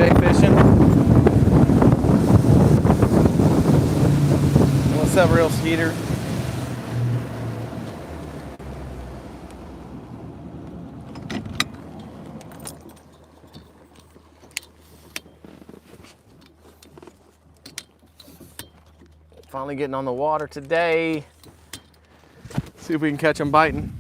Jay fishing. What's up, real Skeeter? Finally getting on the water today. See if we can catch them biting.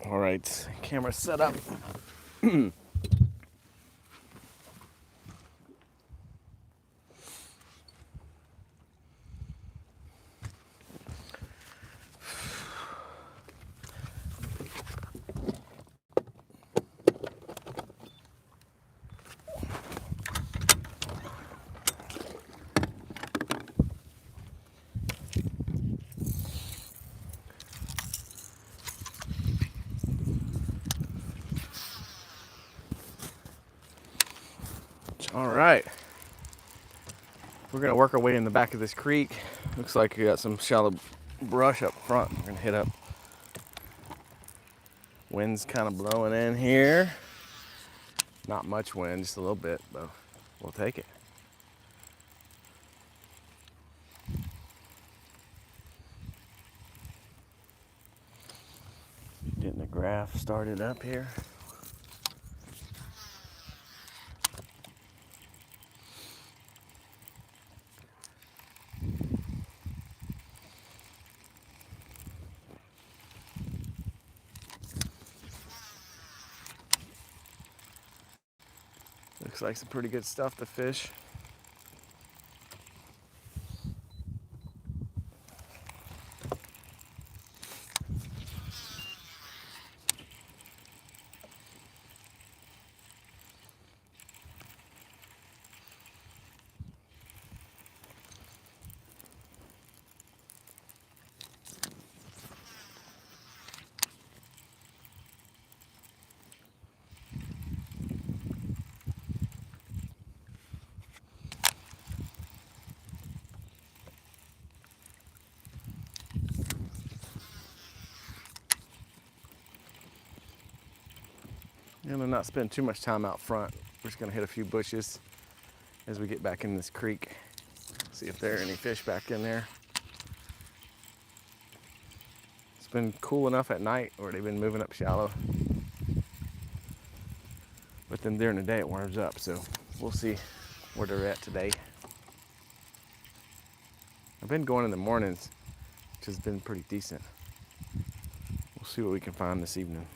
All right, camera set up. All right, we're gonna work our way in the back of this creek. Looks like we got some shallow brush up front. We're gonna hit up. Wind's kind of blowing in here. Not much wind, just a little bit, but we'll take it. Getting the graph started up here. Looks like some pretty good stuff to fish. I'm gonna not spend too much time out front. We're just gonna hit a few bushes as we get back in this creek. See if there are any fish back in there. It's been cool enough at night where they've been moving up shallow. But then during the day it warms up, so we'll see where they're at today. I've been going in the mornings, which has been pretty decent. We'll see what we can find this evening.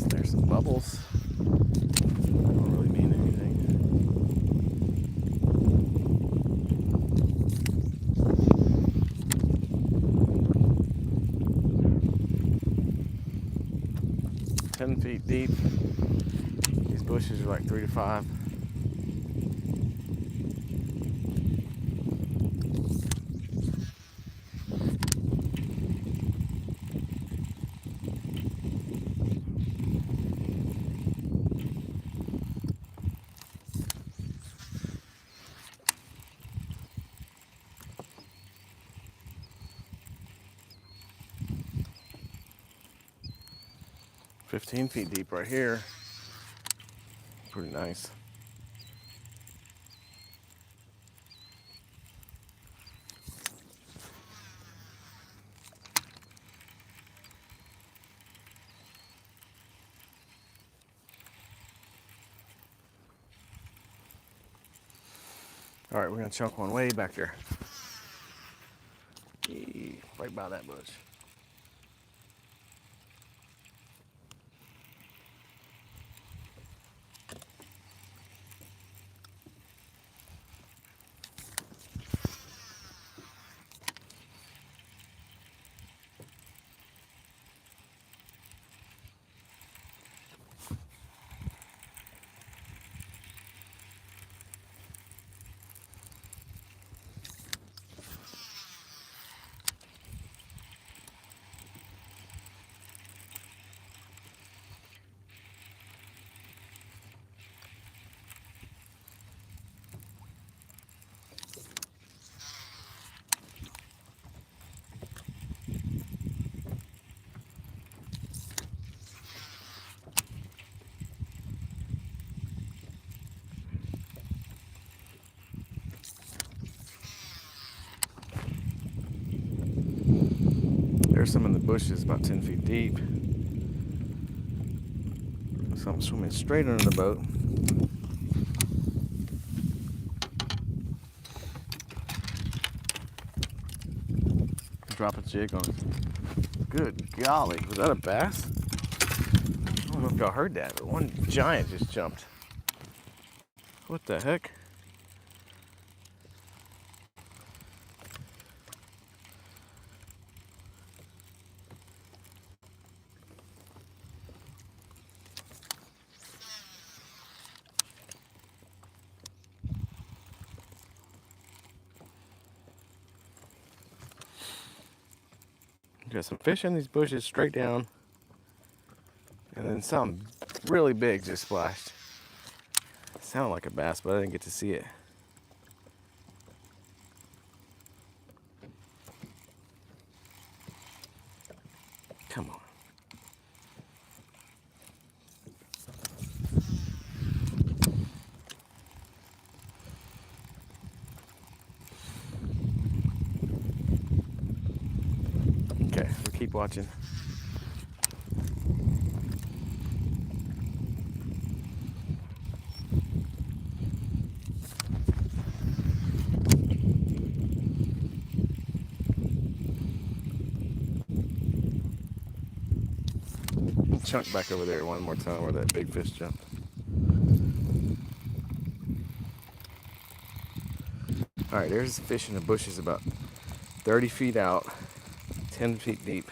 There's some bubbles. Don't really mean anything. Ten feet deep. These bushes are like 3 to 5. $15 feet deep right here. Pretty nice. All right, we're gonna chunk one way back there. Right by that bush. There's some in the bushes about 10 feet deep. Something swimming straight under the boat. Drop a jig on it. Good golly, was that a bass? I don't know if y'all heard that, but one giant just jumped. What the heck? Got some fish in these bushes straight down, and then something really big just splashed. Sounded like a bass, but I didn't get to see it. Come on. Okay, we'll keep watching. Chunk back over there one more time where that big fish jumped. All right, there's a fish in the bushes about 30 feet out, 10 feet deep.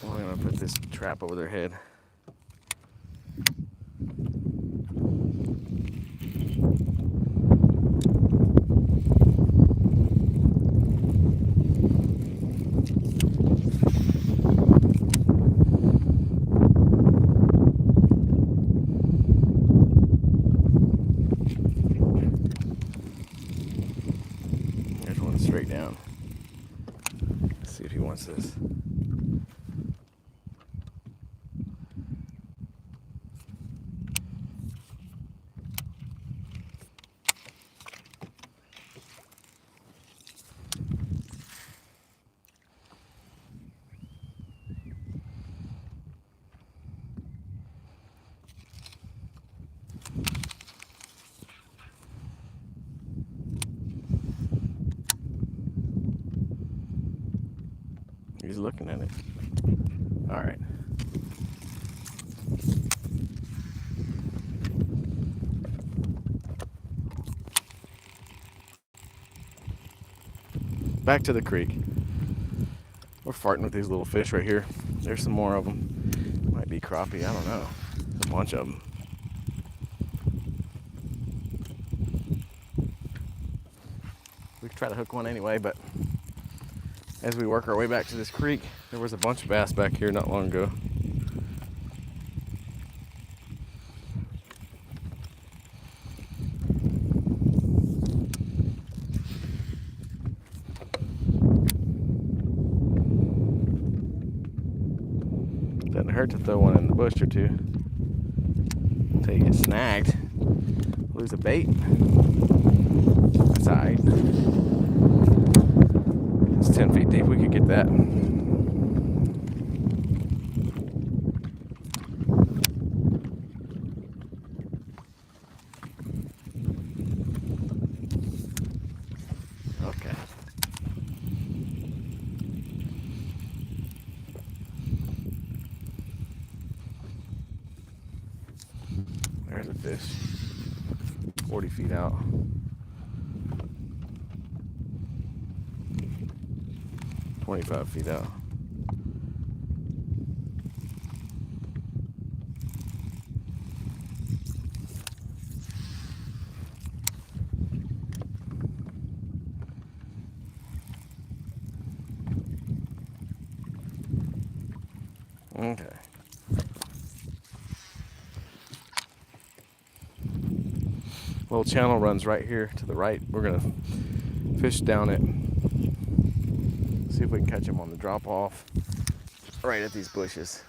I'm gonna put this trap over their head. There's one straight down. Let's see if he wants this. He's looking at it. All right. Back to the creek. We're farting with these little fish right here. There's some more of them. Might be crappie, I don't know. A bunch of them. We could try to hook one anyway, but as we work our way back to this creek, there was a bunch of bass back here not long ago. Doesn't hurt to throw one in the bush or two until you get snagged. Lose a bait. That's alright. It's 10 feet deep, we could get that. Okay. There's a fish. 40 feet out. $25 feet out. Okay. Little channel runs right here to the right. We're gonna fish down it. See if we can catch them on the drop off right at these bushes.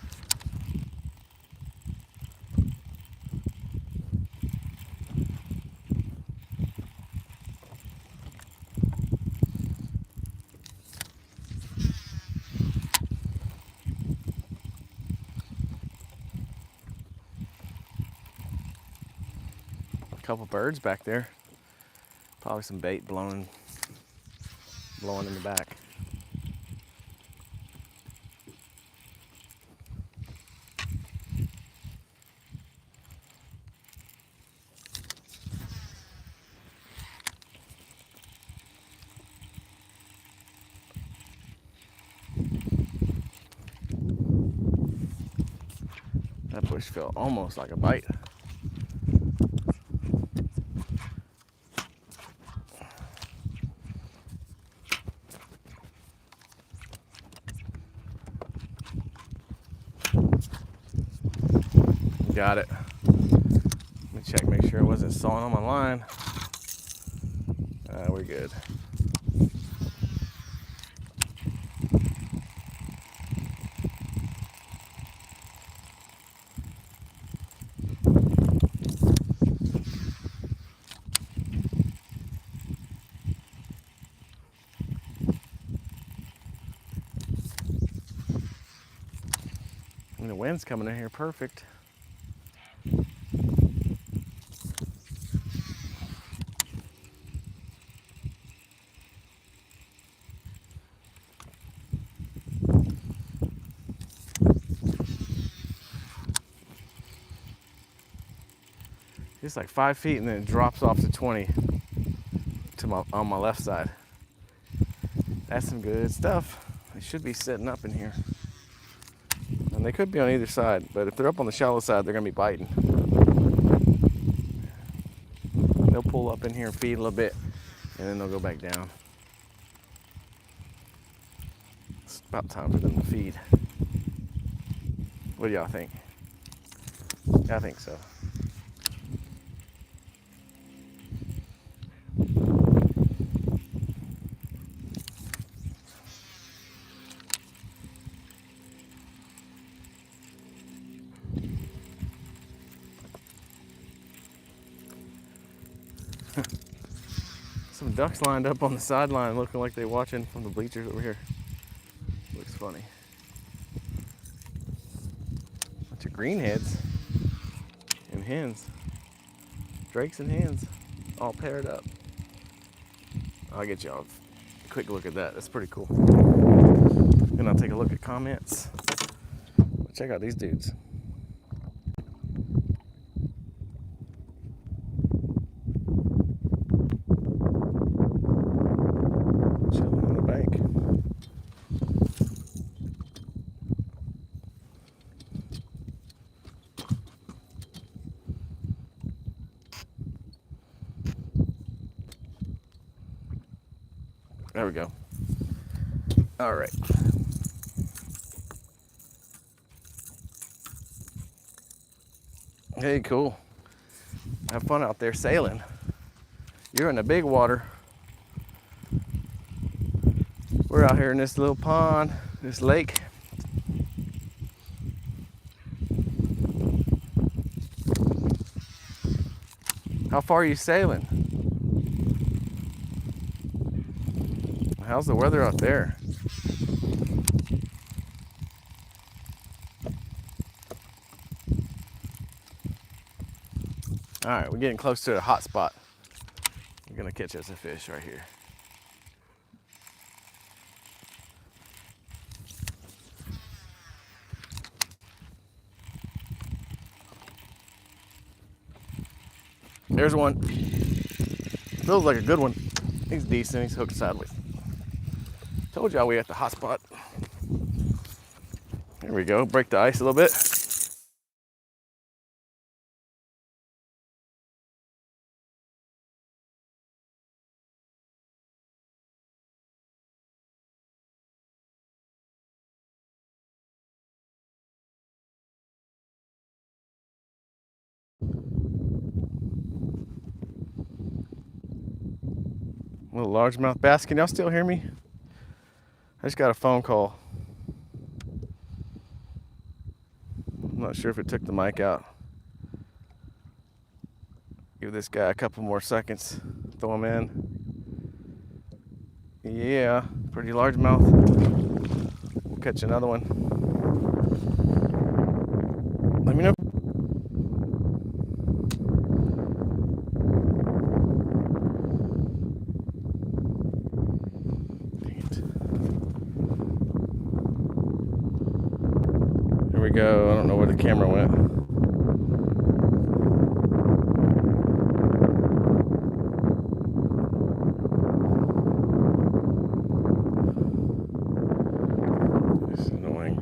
couple birds back there. Probably some bait blowing in the back. That bush felt almost like a bite. Got it. Let me check, make sure it wasn't sawing on my line. We're good. And the wind's coming in here perfect. It's like 5 feet and then it drops off to 20 on my left side. That's some good stuff. They should be sitting up in here. And they could be on either side, but if they're up on the shallow side, they're gonna be biting. They'll pull up in here and feed a little bit, and then they'll go back down. It's about time for them to feed. What do y'all think? Yeah, I think so. Some ducks lined up on the sideline looking like they're watching from the bleachers over here. Looks funny. Bunch of greenheads and hens. Drakes and hens all paired up. I'll get y'all a quick look at that. That's pretty cool. And I'll take a look at comments. Check out these dudes. There we go. All right. Hey, cool. Have fun out there sailing. You're in the big water. We're out here in this little pond, this lake. How far are you sailing? How's the weather out there? All right, we're getting close to a hot spot. We're gonna catch us a fish right here. There's one. Feels like a good one. He's decent, he's hooked sideways. Told y'all we at the hot spot. There we go, break the ice a little bit. Little largemouth bass. Can y'all still hear me? I just got a phone call. I'm not sure if it took the mic out. Give this guy a couple more seconds. Throw him in. Yeah, pretty largemouth. We'll catch another one. Let me know. we go. I don't know where the camera went. This is annoying.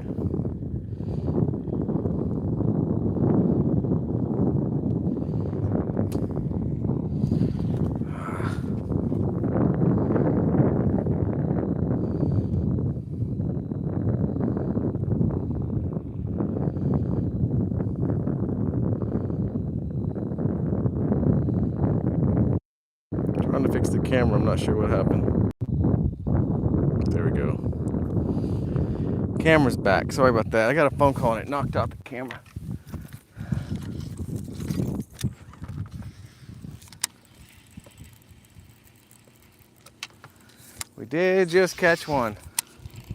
Trying to fix the camera, I'm not sure what happened. There we go. Camera's back, sorry about that. I got a phone call and it knocked out the camera. We did just catch one.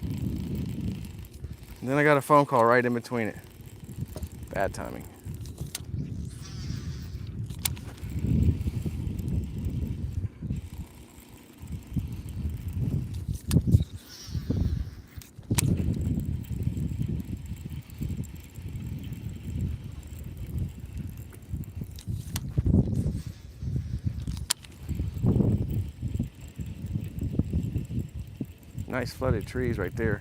And then I got a phone call right in between it. Bad timing. Nice flooded trees right there.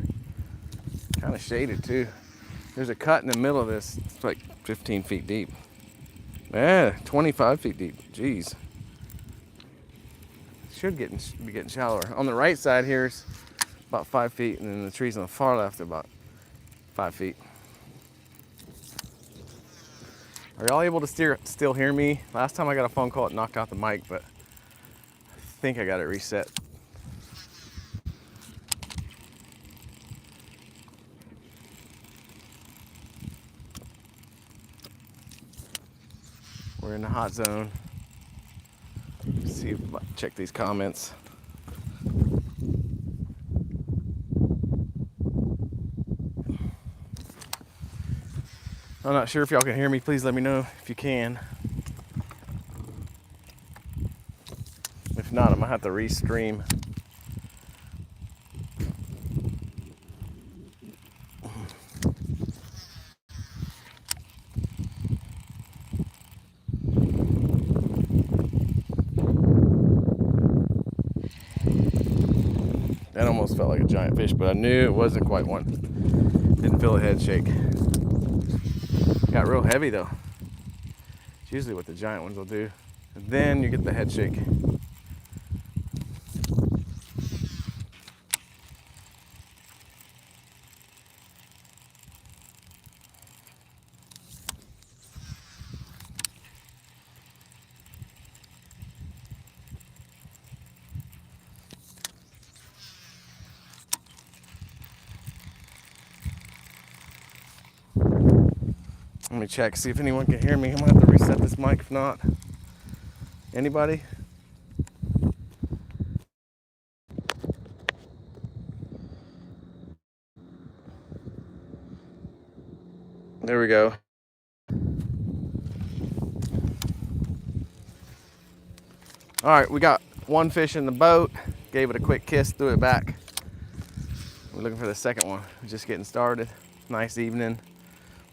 Kind of shaded too. There's a cut in the middle of this. It's like 15 feet deep. Yeah, 25 feet deep. Jeez. Should be getting shallower. On the right side here is about 5 feet, and then the trees on the far left are about 5 feet. Are y'all able to still hear me? Last time I got a phone call, it knocked out the mic, but I think I got it reset. We're in the hot zone. Let's see if I check these comments. I'm not sure if y'all can hear me. Please let me know if you can. If not, I'm gonna have to restream. That almost felt like a giant fish, but I knew it wasn't quite one. Didn't feel a head shake. Got real heavy though. It's usually what the giant ones will do. And then you get the head shake. Let me check, see if anyone can hear me. I'm gonna have to reset this mic if not. Anybody? There we go. All right, we got one fish in the boat. Gave it a quick kiss, threw it back. We're looking for the second one. We're just getting started. Nice evening.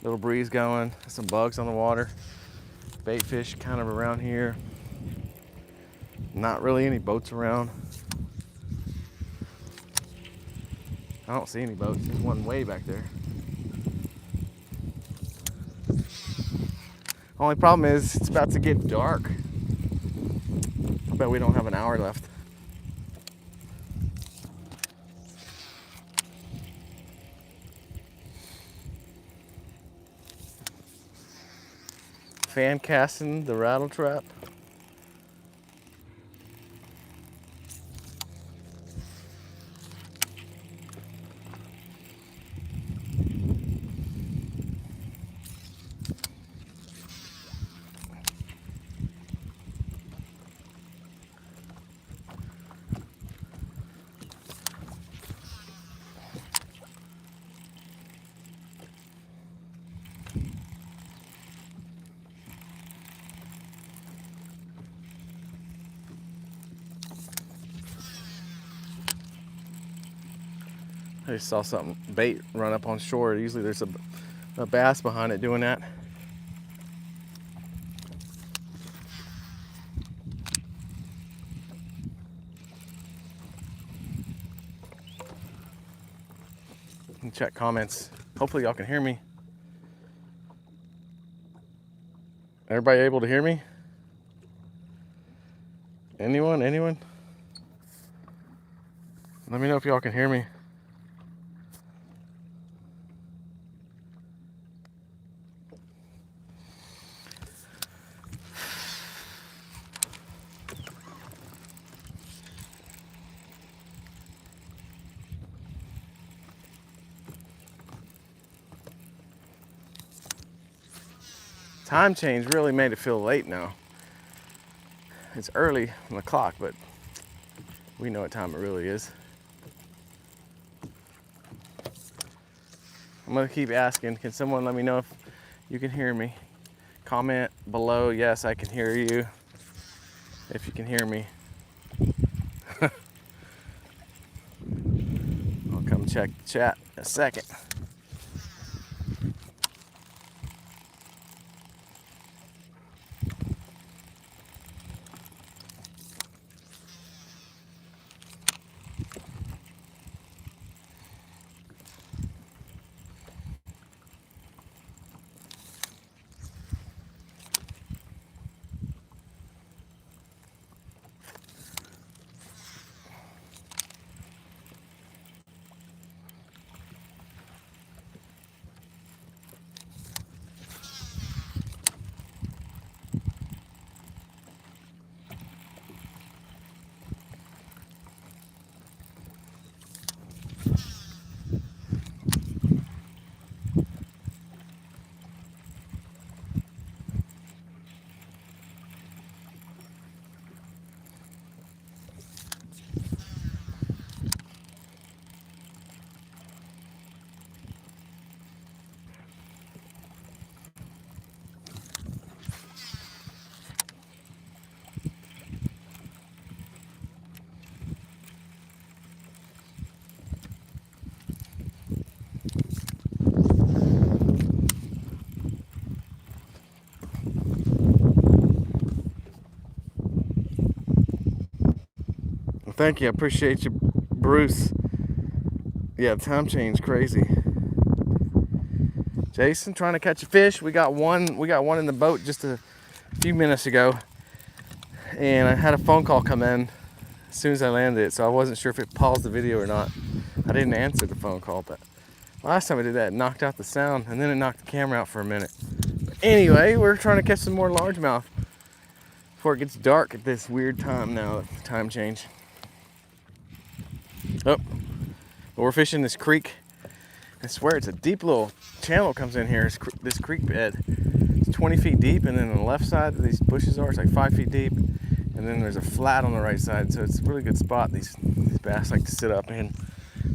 Little breeze going. Some bugs on the water. Bait fish kind of around here. Not really any boats around. I don't see any boats. There's one way back there. Only problem is it's about to get dark. I bet we don't have an hour left. Fan casting the rattle trap. I just saw something, bait run up on shore. Usually there's a a bass behind it doing that. And check comments. Hopefully y'all can hear me. Everybody able to hear me? Anyone? Anyone? Let me know if y'all can hear me. Time change really made it feel late now. It's early on the clock, but we know what time it really is. I'm gonna keep asking, can someone let me know if you can hear me? Comment below, yes, I can hear you. If you can hear me. I'll come check the chat in a second. Thank you, I appreciate you, Bruce. Yeah, time change crazy. Jason, trying to catch a fish. We got one in the boat just a few minutes ago, and I had a phone call come in as soon as I landed it, so I wasn't sure if it paused the video or not. I didn't answer the phone call, but last time I did that, it knocked out the sound, and then it knocked the camera out for a minute. But anyway, we're trying to catch some more largemouth before it gets dark at this weird time now, time change. Oh, but we're fishing this creek. I swear it's a deep little channel comes in here. This creek bed. It's 20 feet deep, and then on the left side of these bushes are, it's like 5 feet deep, and then there's a flat on the right side. So it's a really good spot. These bass like to sit up in,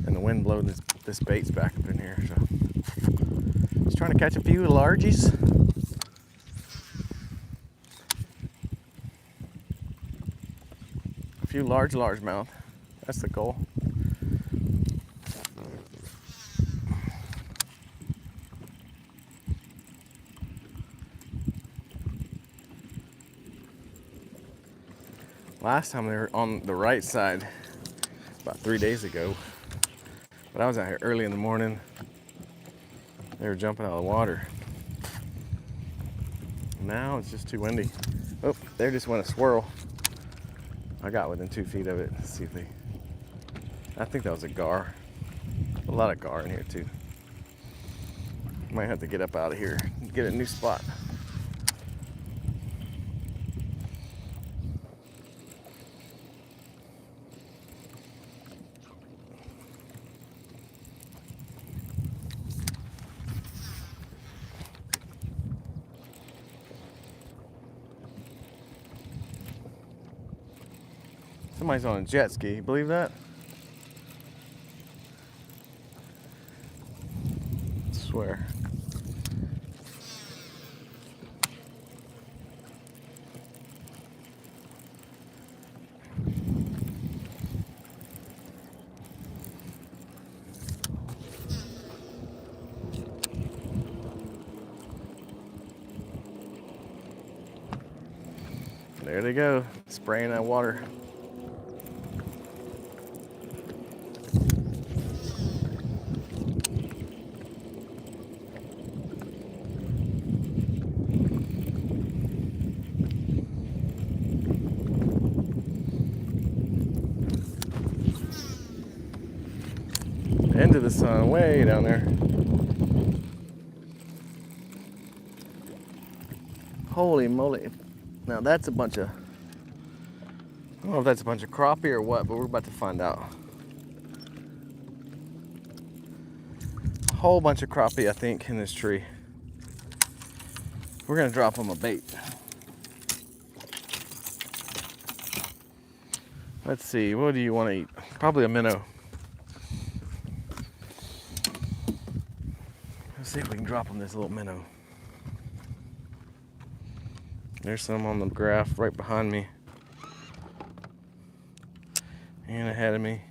and the wind blowing this bait's back up in here. So just trying to catch a few largies. A few largemouth. That's the goal. Last time they were on the right side, about 3 days ago. But I was out here early in the morning. They were jumping out of the water. Now it's just too windy. Oh, they just went a swirl. I got within 2 feet of it. Let's see if they, I think that was a gar. A lot of gar in here too. Might have to get up out of here and get a new spot. Somebody's on a jet ski, believe that? I swear. There they go, spraying that water. End of the sun, way down there. Holy moly. Now that's a bunch of, I don't know if that's a bunch of crappie or what, but we're about to find out. A whole bunch of crappie, I think, in this tree. We're gonna drop them a bait. Let's see, what do you want to eat? Probably a minnow. Let's see if we can drop them this little minnow. There's some on the graph right behind me and ahead of me.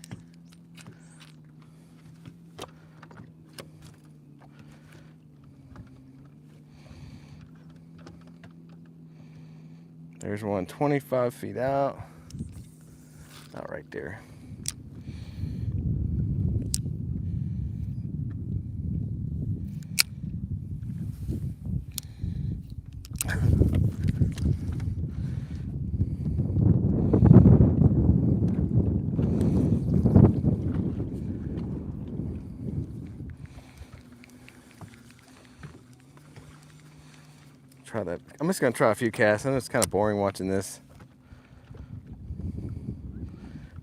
There's one 25 feet out. Not right there. Try that. I'm just gonna try a few casts. I know it's kind of boring watching this.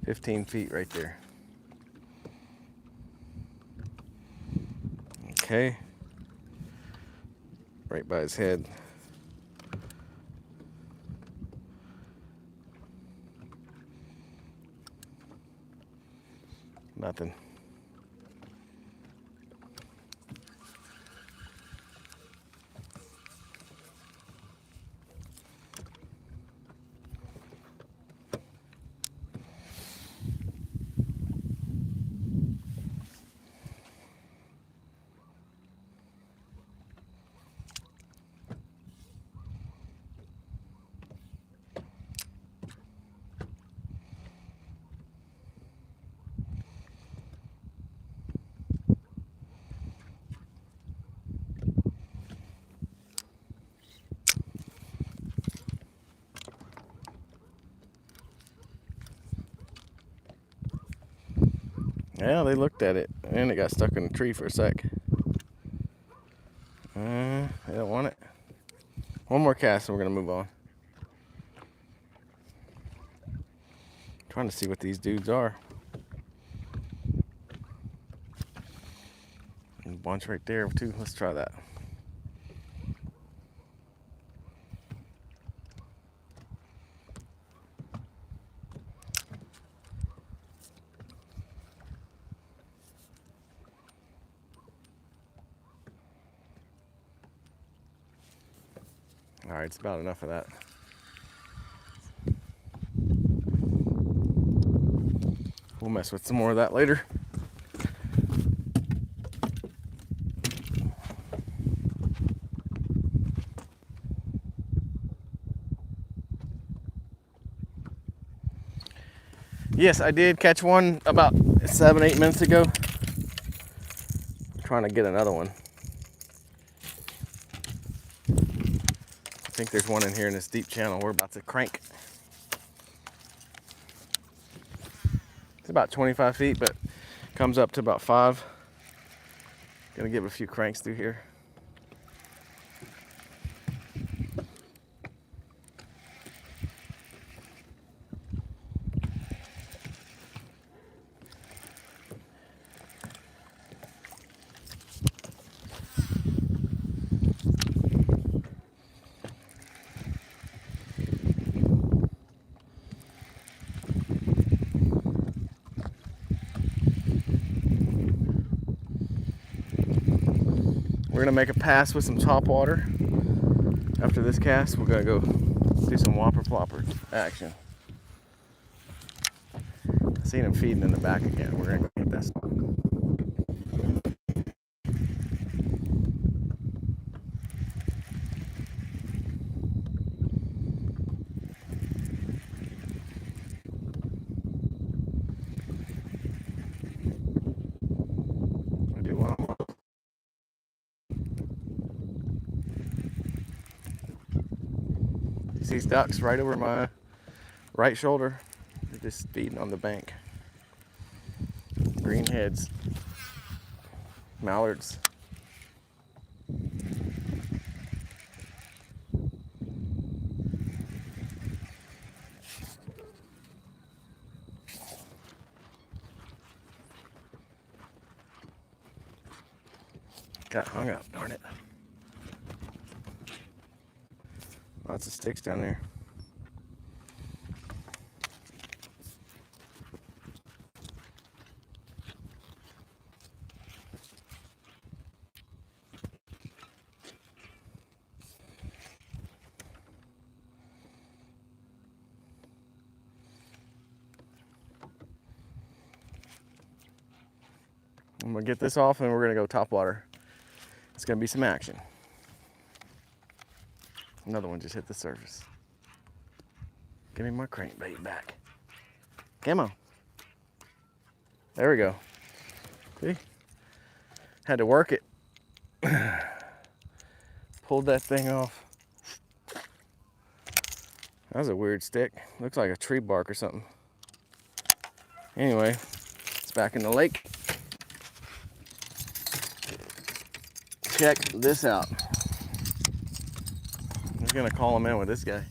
15 feet right there. Okay. Right by his head. Nothing. Yeah, they looked at it and it got stuck in a tree for a sec. They don't want it. One more cast and we're gonna move on. Trying to see what these dudes are. And a bunch right there too. Let's try that. All right, it's about enough of that. We'll mess with some more of that later. Yes, I did catch one about 7-8 minutes ago. I'm trying to get another one. I think there's one in here in this deep channel we're about to crank. It's about 25 feet, but comes up to about 5. Gonna give it a few cranks through here. We're gonna make a pass with some topwater. After this cast, we're gonna go do some whopper plopper action. I seen him feeding in the back again. We're gonna go hit that spot. these ducks right over my right shoulder. They're just feeding on the bank. Greenheads, mallards. Got hung up, darn it. Lots of sticks down there. I'm gonna get this off and we're gonna go topwater. It's gonna be some action. Another one just hit the surface. Give me my crankbait back. Come on. There we go. See? Had to work it. Pulled that thing off. That was a weird stick. Looks like a tree bark or something. Anyway, it's back in the lake. Check this out. I'm just gonna call him in with this guy.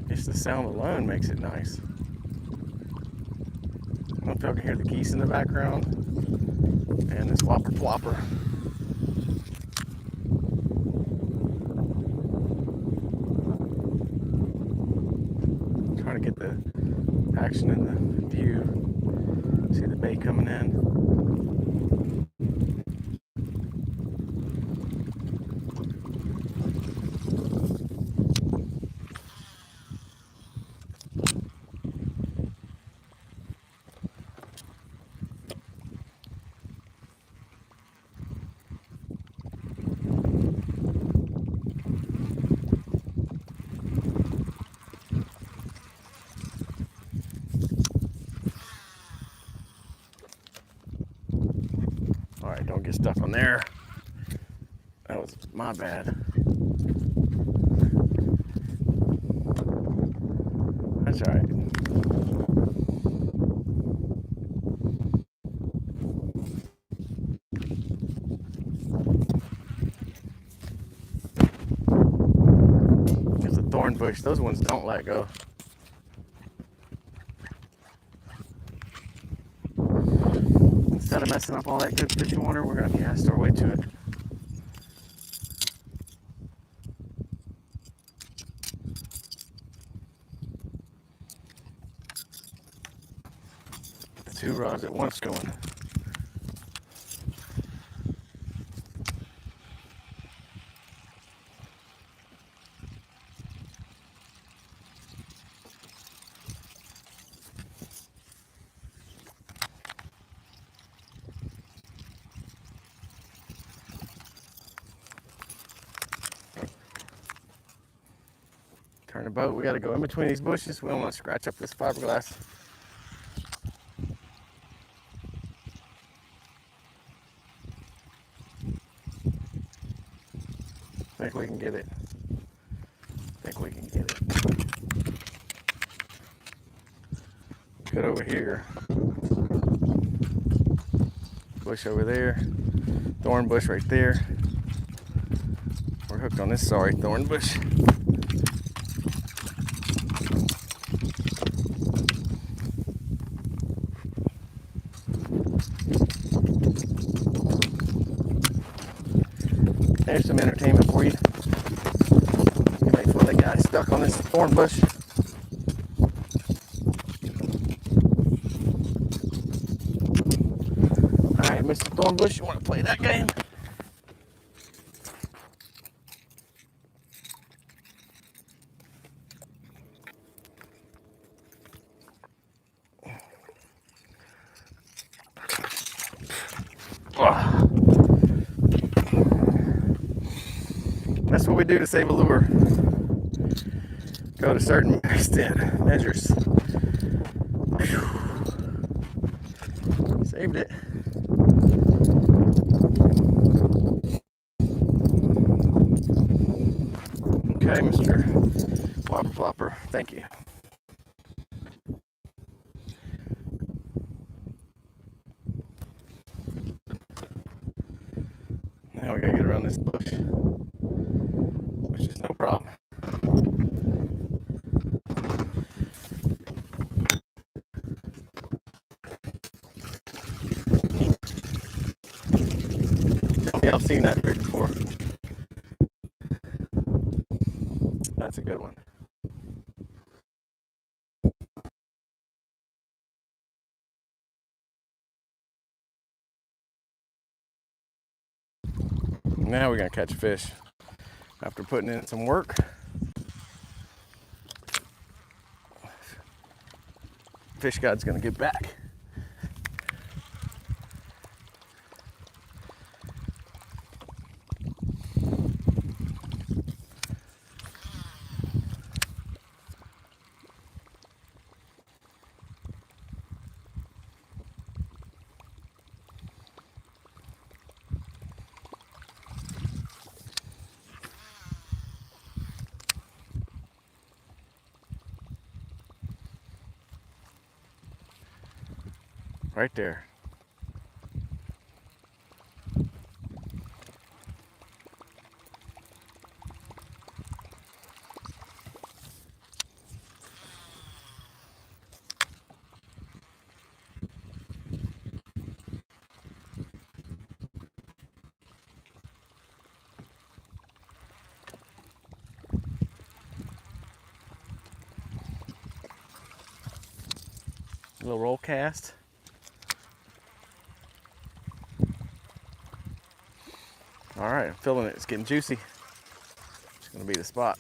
Just the sound alone makes it nice. I don't know if y'all can hear the geese in the background and this whopper plopper. Trying to get the action in the view. See the bait coming in. Alright, don't get stuck on there. That was my bad. That's alright. There's a thorn bush. Those ones don't let go. Instead of messing up all that good fishing water, we're going to cast our way to it. The 2 rods at once going. Turn the boat. We got to go in between these bushes. We don't want to scratch up this fiberglass. I think we can get it. I think we can get it. Good over here. Bush over there. Thorn bush right there. We're hooked on this sorry thorn bush. There's some entertainment for you. Wait for the guy stuck on this thorn bush. Alright, Mr. Thornbush, you want to play that game? That's what we do to save a lure. go to certain extent measures. Whew. Saved it. Okay, Mr. Flopper Flopper, thank you. Now we gotta get around this bush, which is no problem. Yeah, I've seen that trick before. That's a good one. Now we're gonna catch a fish after putting in some work. Fish God's gonna get back. Right there. A little roll cast. All right, I'm feeling it. It's getting juicy. It's gonna be the spot.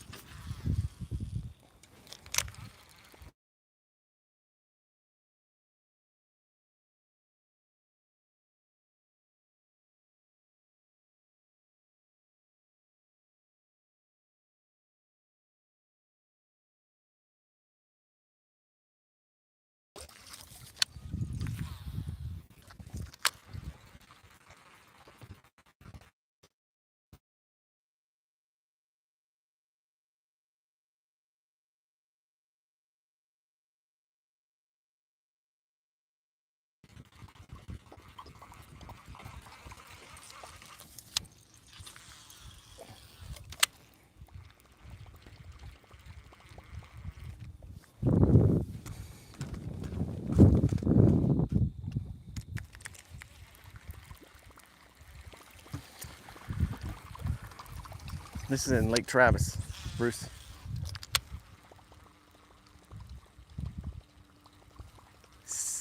This is in Lake Travis, Bruce.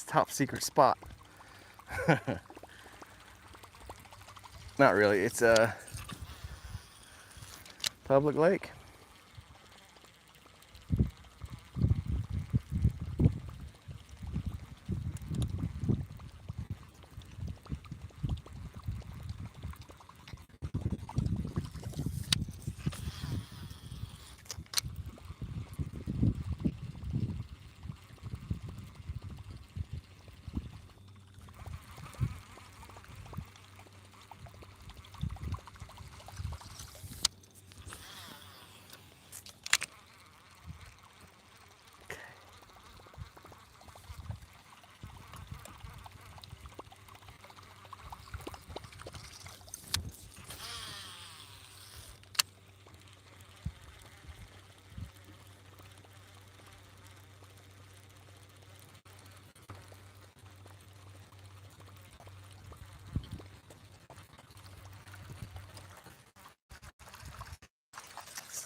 Top secret spot. Not really, it's a public lake.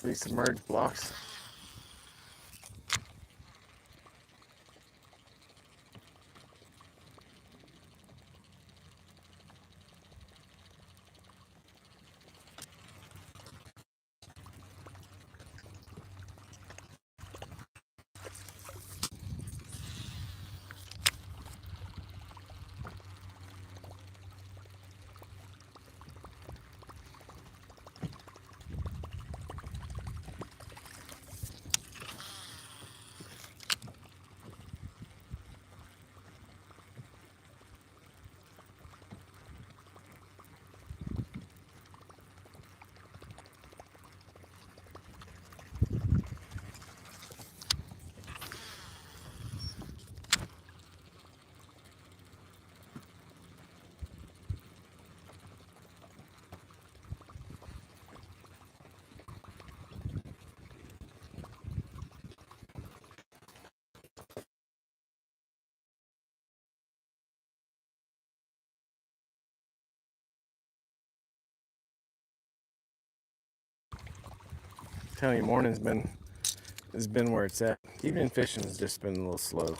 These submerged blocks. telling you, morning's been where it's at. Evening fishing has just been a little slow.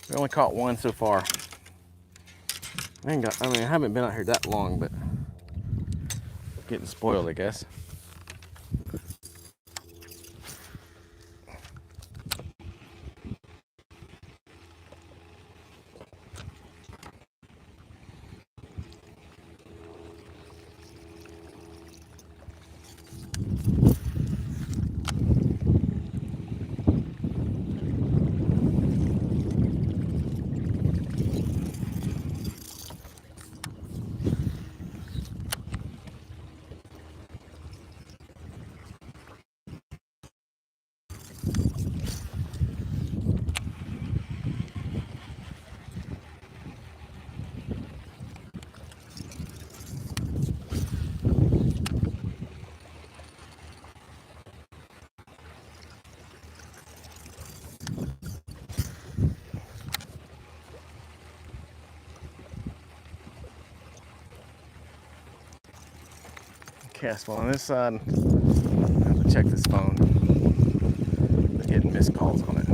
We only caught one so far. I haven't been out here that long, but getting spoiled, I guess. Cast one on this side. I have to check this phone. I'm getting missed calls on it.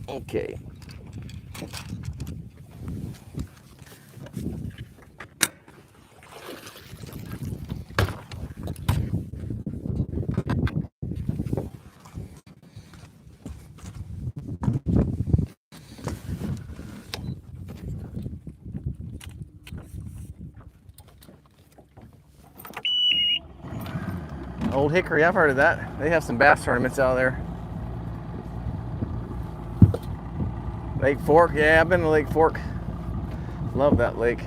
Okay. Old Hickory, I've heard of that. They have some bass tournaments out there. Lake Fork, yeah, I've been to Lake Fork. Love that lake.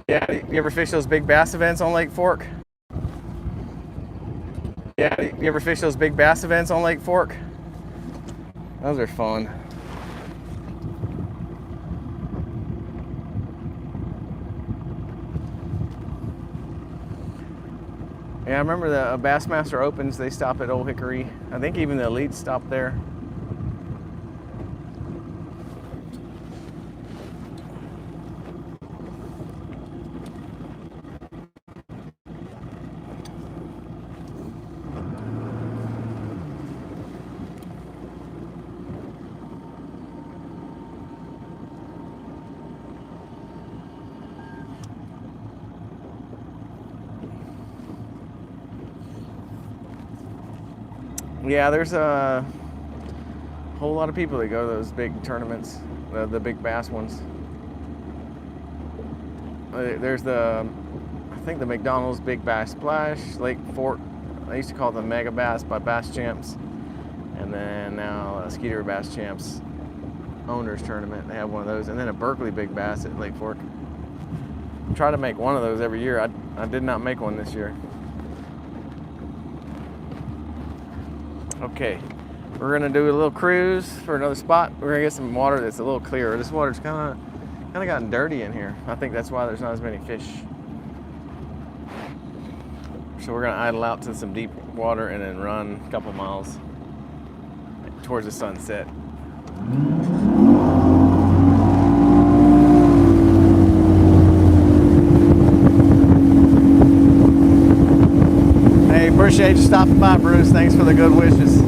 Yeah, you ever fish those big bass events on Lake Fork? Yeah, you ever fish those big bass events on Lake Fork? Those are fun. Yeah, I remember the Bassmaster Opens, they stop at Old Hickory. I think even the elites stop there. Yeah, there's a whole lot of people that go to those big tournaments, the big bass ones. There's I think the McDonald's Big Bass Splash, Lake Fork. I used to call it the Mega Bass by Bass Champs, and then now Skeeter Bass Champs Owners Tournament. They have one of those, and then a Berkeley Big Bass at Lake Fork. I try to make one of those every year. I did not make one this year. Okay, we're gonna do a little cruise for another spot. We're gonna get some water that's a little clearer. This water's kind of gotten dirty in here. I think that's why there's not as many fish. So we're gonna idle out to some deep water and then run a couple miles towards the sunset. Hey, appreciate you stopping by, Bruce. Thanks for the good wishes.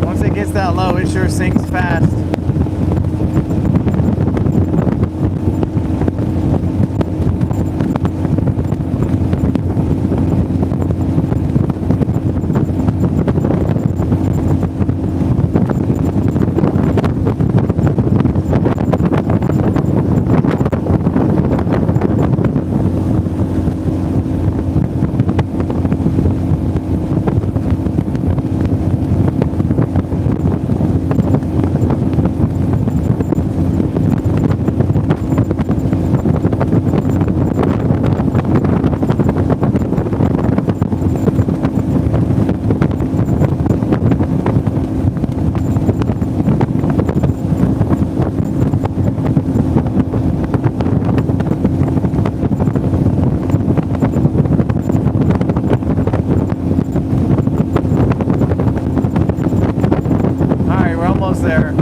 Once it gets that low, it sure sinks fast. There.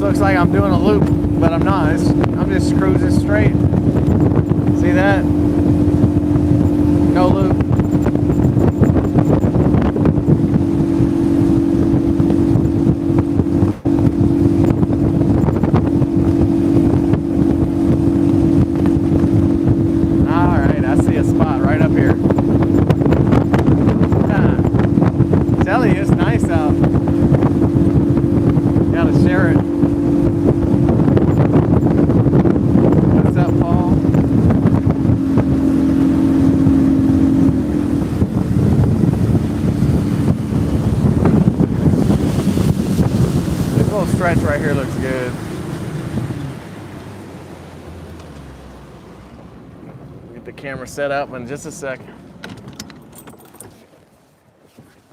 Looks like I'm doing a loop, but I'm not. I'm just cruising straight. See that? No loop. Alright, I see a spot right up here. Tell you, it's nice out. Gotta share it. Stretch right here looks good. Get the camera set up in just a second.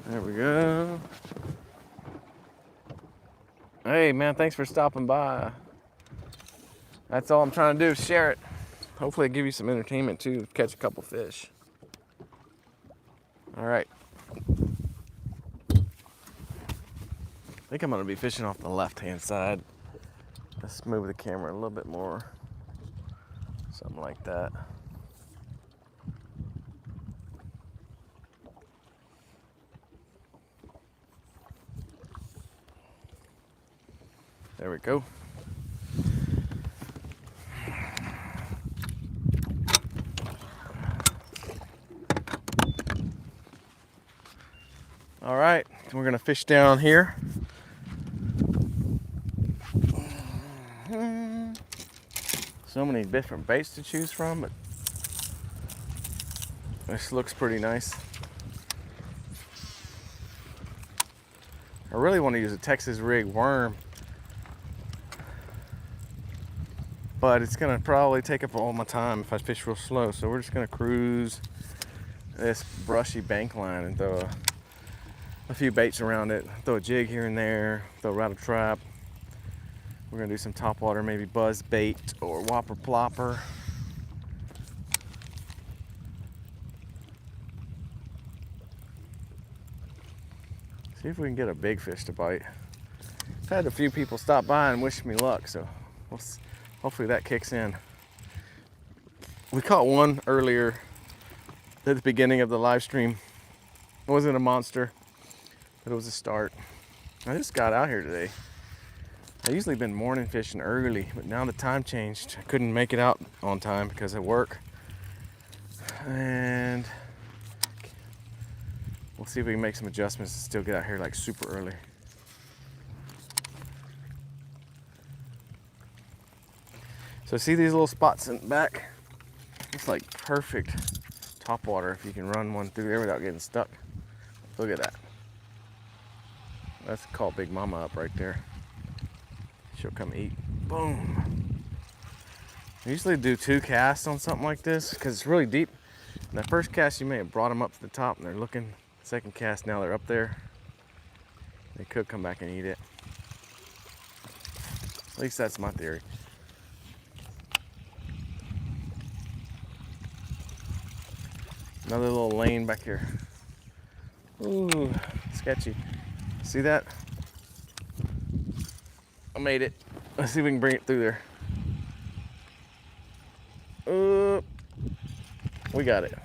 There we go. Hey man, thanks for stopping by. That's all I'm trying to do is share it. Hopefully it'll give you some entertainment too, catch a couple fish. All right. I think I'm gonna be fishing off the left-hand side. Let's move the camera a little bit more. Something like that. There we go. All right, we're gonna fish down here. So many different baits to choose from, but this looks pretty nice. I really want to use a Texas rig worm, but it's gonna probably take up all my time if I fish real slow. So we're just gonna cruise this brushy bank line and throw a few baits around it. Throw a jig here and there, throw a rattle trap. We're gonna do some topwater, maybe buzz bait or whopper plopper. See if we can get a big fish to bite. I've had a few people stop by and wish me luck, so hopefully that kicks in. We caught one earlier at the beginning of the live stream. It wasn't a monster, but it was a start. I just got out here today. I usually been morning fishing early, but now the time changed. I couldn't make it out on time because of work. And we'll see if we can make some adjustments and still get out here like super early. So see these little spots in the back? It's like perfect topwater if you can run one through there without getting stuck. Look at that. That's called Big Mama up right there. She'll come eat. Boom. I usually do 2 casts on something like this because it's really deep. And that first cast you may have brought them up to the top and they're looking. Second cast, now they're up there. They could come back and eat it. At least that's my theory. Another little lane back here. Ooh, sketchy. See that? I made it. Let's see if we can bring it through there. We got it.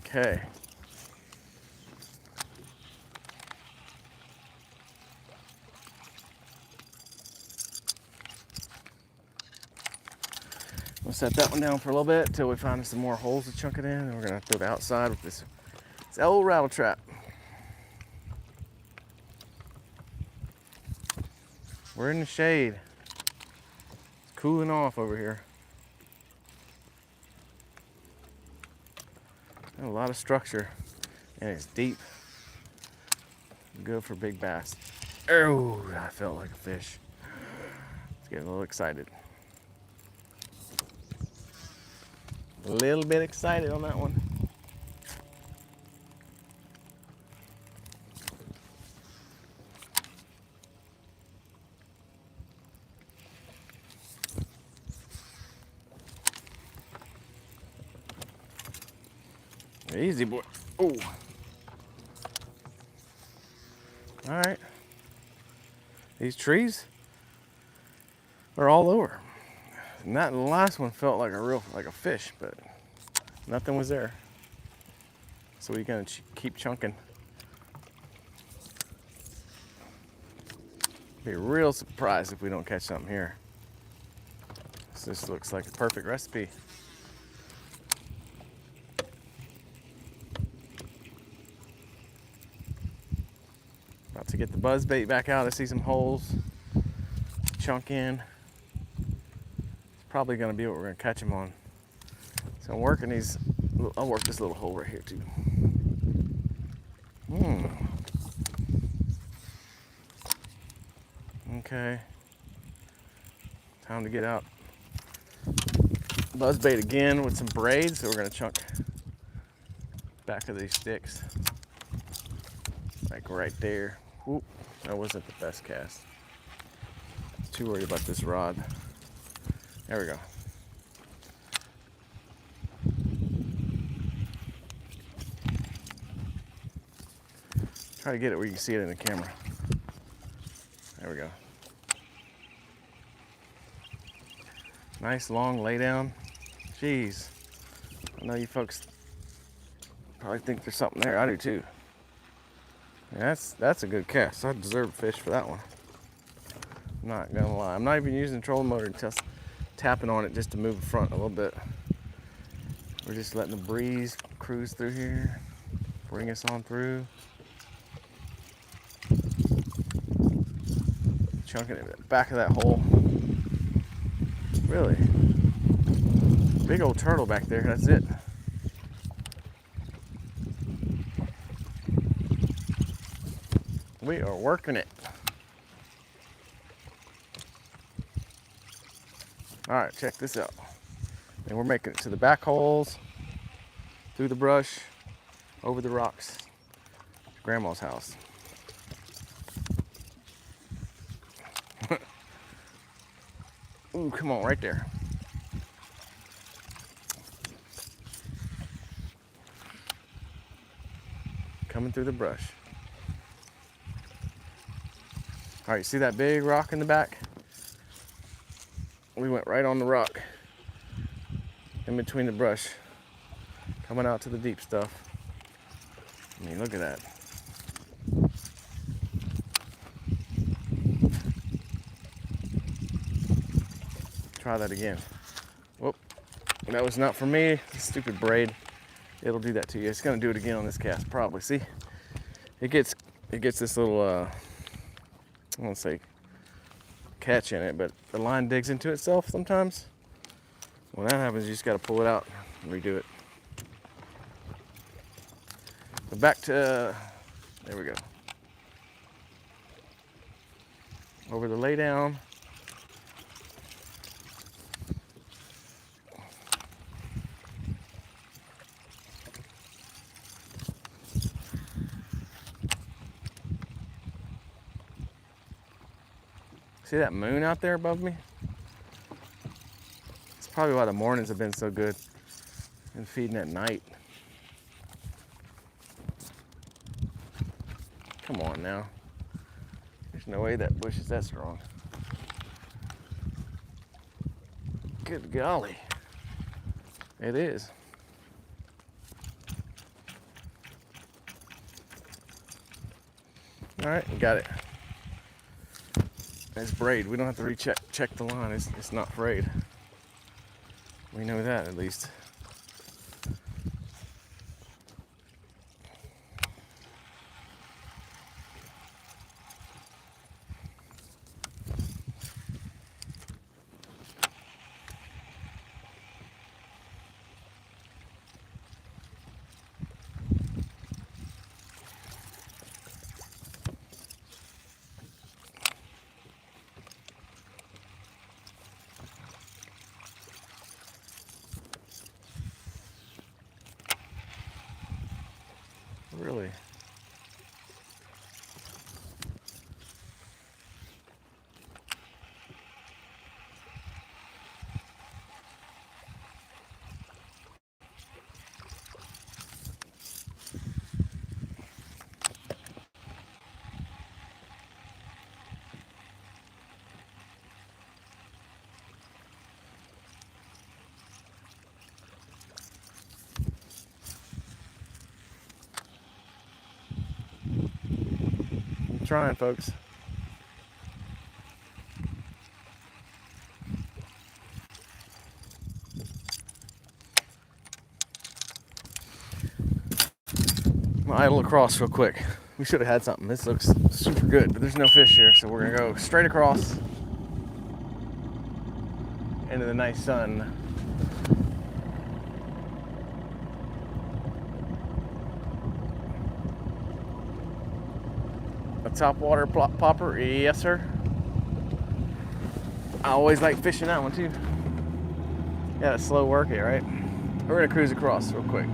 Okay. We'll set that one down for a little bit until we find some more holes to chunk it in, and we're gonna throw it outside with this old rattle trap. We're in the shade. It's cooling off over here. And a lot of structure, and it's deep. Good for big bass. Oh, I felt like a fish. It's getting a little excited. A little bit excited on that one. Easy, boy. Oh. All right. These trees are all over. And that last one felt like a fish, but nothing was there. So we're gonna keep chunking. Be real surprised if we don't catch something here. This looks like a perfect recipe. About to get the buzz bait back out. I see some holes. Chunk in. It's probably gonna be what we're gonna catch them on. So I'm working these. I'll work this little hole right here too. Okay. Time to get out buzz bait again with some braids. So we're gonna chunk back of these sticks. Like right there. Whoop, that wasn't the best cast. I was too worried about this rod. There we go. Try to get it where you can see it in the camera. There we go. Nice long lay down. Jeez. I know you folks probably think there's something there. I do too. Yeah, that's a good cast. I deserve a fish for that one. I'm not gonna lie. I'm not even using the trolling motor, just tapping on it just to move the front a little bit. We're just letting the breeze cruise through here, bring us on through. Chunking it in the back of that hole. Really? Big old turtle back there, that's it. We are working it. All right, check this out. And we're making it to the back holes, through the brush, over the rocks, to Grandma's house. Ooh, come on, right there. Coming through the brush. All right, you see that big rock in the back? We went right on the rock, in between the brush, coming out to the deep stuff. I mean, look at that. try that again. Whoop, that was not for me. Stupid braid. It'll do that to you. It's gonna do it again on this cast, probably. See, it gets this little I won't say catch in it, but the line digs into itself sometimes. When that happens, you just got to pull it out and redo it. But back to, there we go. Over the lay down. See that moon out there above me? It's probably why the mornings have been so good and feeding at night. Come on now. There's no way that bush is that strong. Good golly. It is. All right, we got it. It's braid. We don't have to check the line. It's not frayed. We know that at least. Really? I'm trying, folks. I'm gonna idle across real quick. We should have had something. This looks super good, but there's no fish here, so we're gonna go straight across into the nice sun. A topwater popper, yes sir. I always like fishing that one too. Yeah, it's slow work here, right? We're gonna cruise across real quick.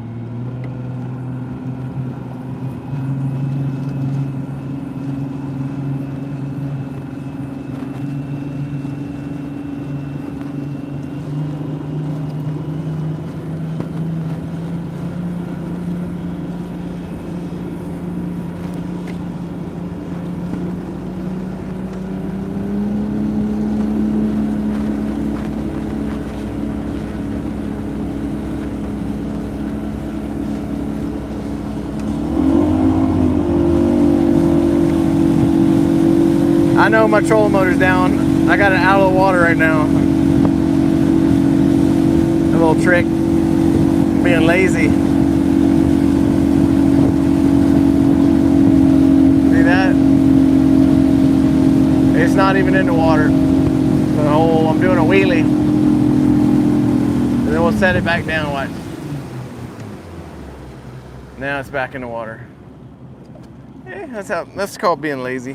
I know my trolling motor's down. I got it out of the water right now. A little trick. Being lazy. See that? It's not even in the water. I'm doing a wheelie. And then we'll set it back down, watch. Now it's back in the water. Yeah, that's called being lazy.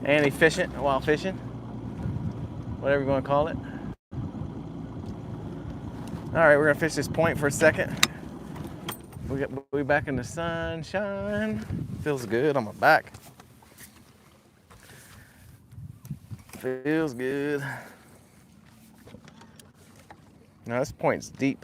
And efficient while fishing, whatever you want to call it. All right, we're gonna fish this point for a second. We'll be back in the sunshine. Feels good on my back. Feels good. Now this point's deep.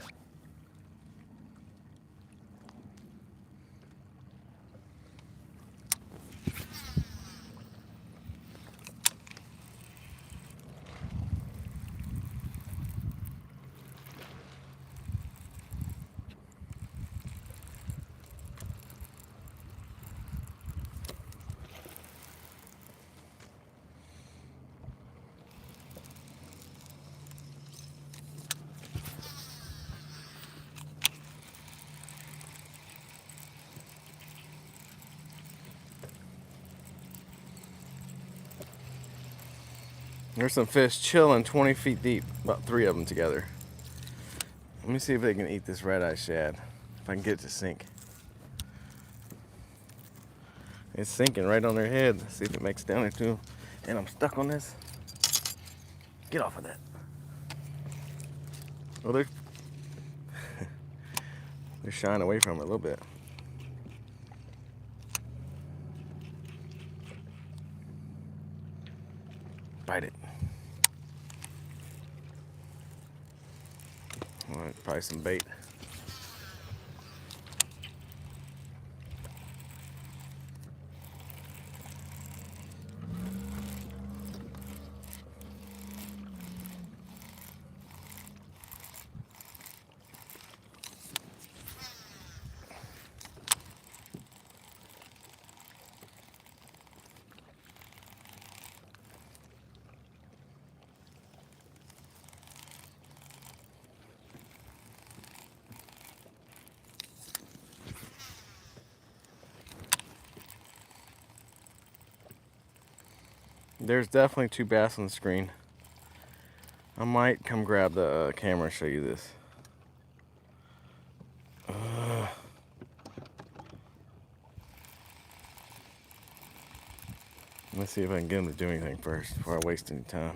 There's some fish chilling 20 feet deep, about 3 of them together. Let me see if they can eat this red-eye shad, if I can get it to sink. It's sinking right on their head. Let's see if it makes it down there too. And I'm stuck on this. Get off of that. Well, they're shying away from it a little bit. Bite it. All right, probably some bait. There's definitely 2 bass on the screen. I might come grab the camera and show you this. Let's see if I can get them to do anything first before I waste any time.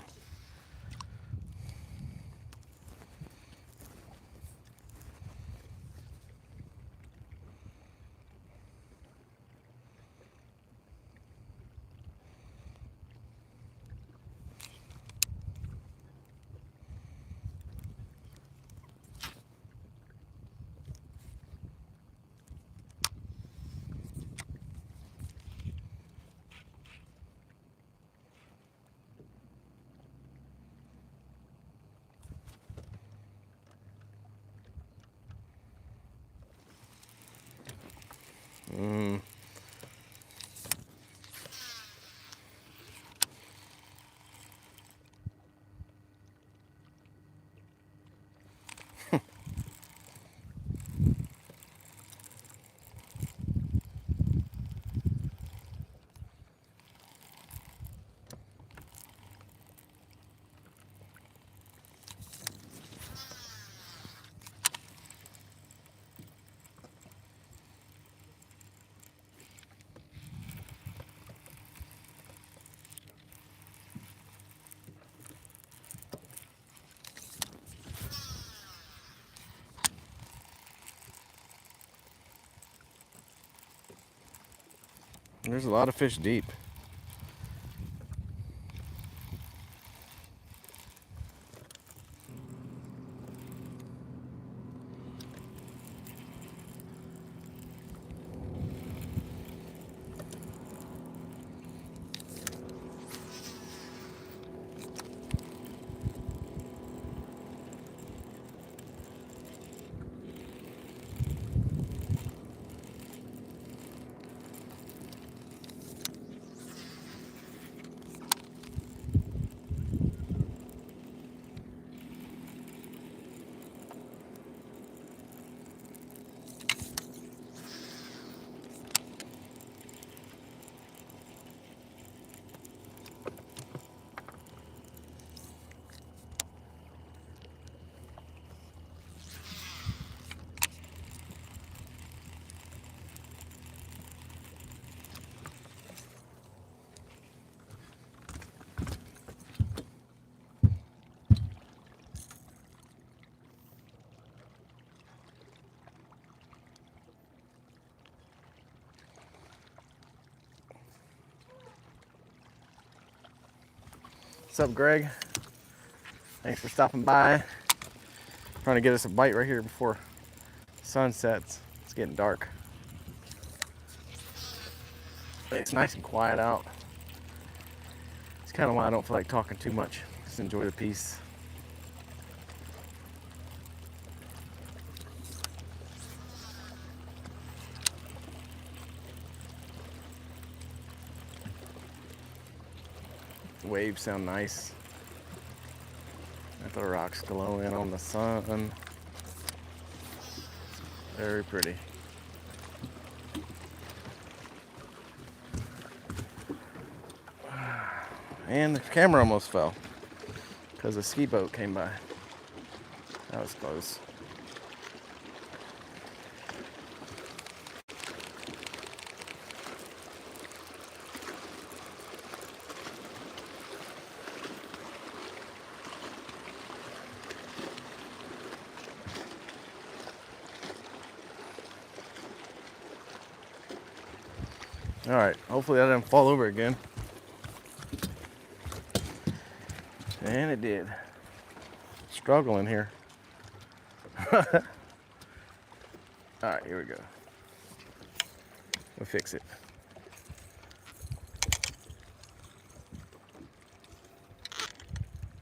There's a lot of fish deep. What's up, Greg? Thanks for stopping by. Trying to get us a bite right here before sun sets. It's getting dark. It's nice and quiet out. It's kind of why I don't feel like talking too much. Just enjoy the peace. The waves sound nice. Got the rocks glowing on the sun. Very pretty. And the camera almost fell. because a ski boat came by. That was close. All right, hopefully that didn't fall over again. And it did. Struggling here. All right, here we go. We'll fix it.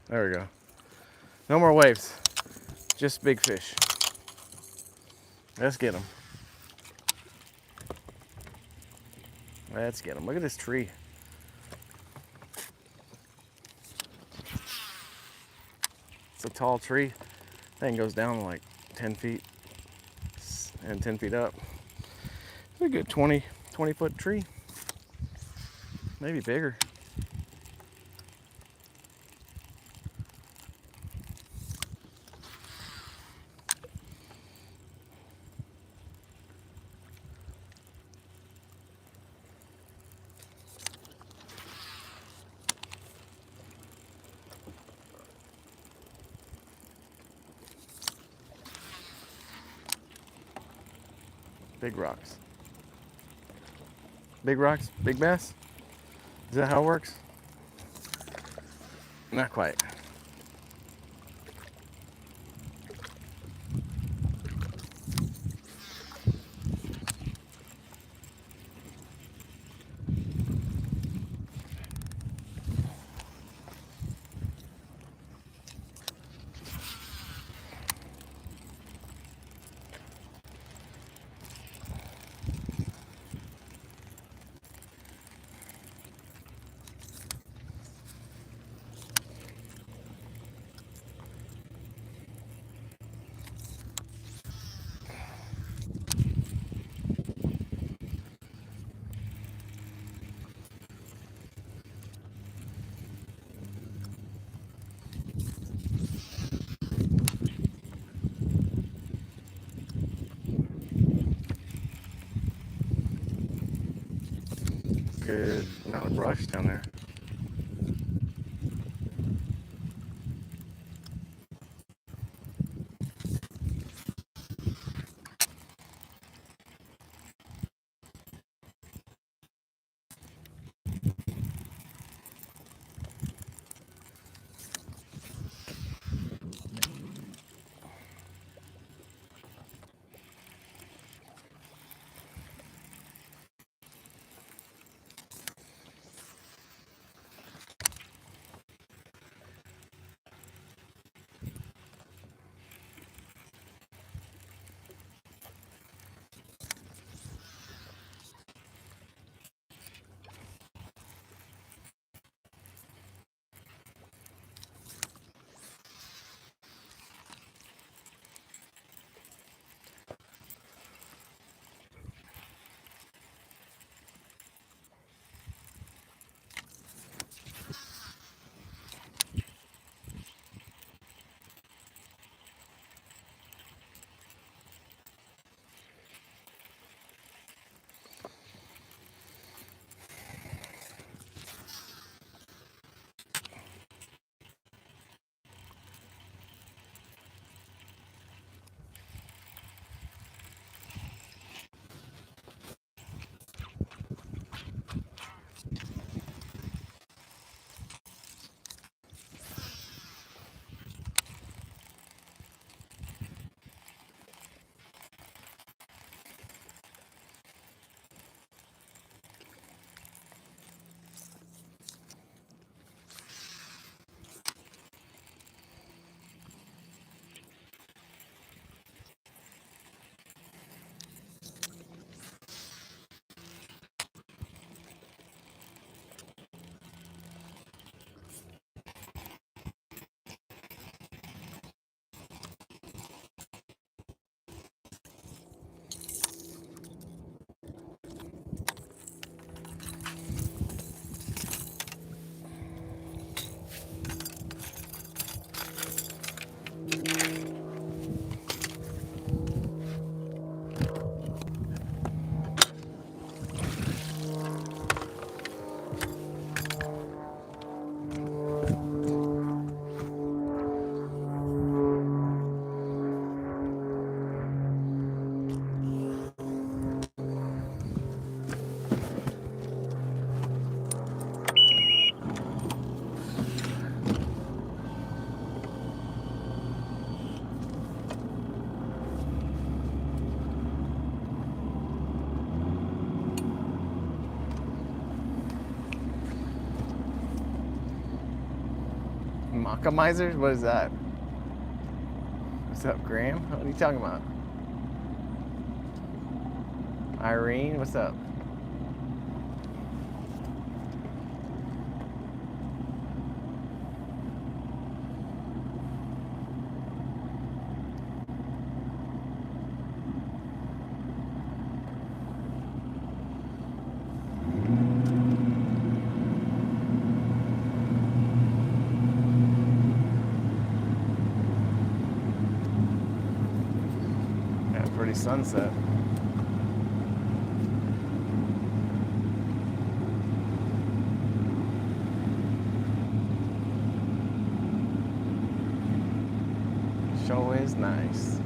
There we go. No more waves, just big fish. Let's get them. Let's get them. Look at this tree. It's a tall tree. Thing goes down like 10 feet and 10 feet up. It's a good 20-foot tree. Maybe bigger. Big rocks. Big rocks, big bass? Is that how it works? Not quite. Good amount of brush down there. Mockemizers? What is that? What's up, Graham? What are you talking about? Irene, what's up? Yeah, pretty sunset. Show is nice.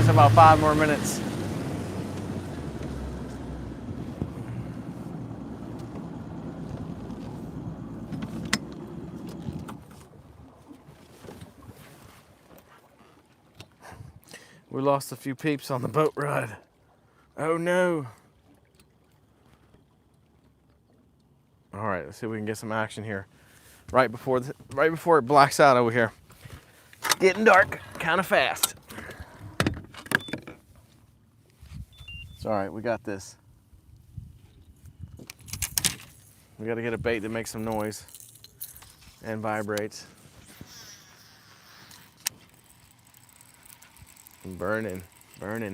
About 5 more minutes. We lost a few peeps on the boat ride. Oh no. All right, let's see if we can get some action here. Right before it blacks out over here. It's getting dark kind of fast. It's all right, we got this. We got to get a bait that makes some noise and vibrates. Burning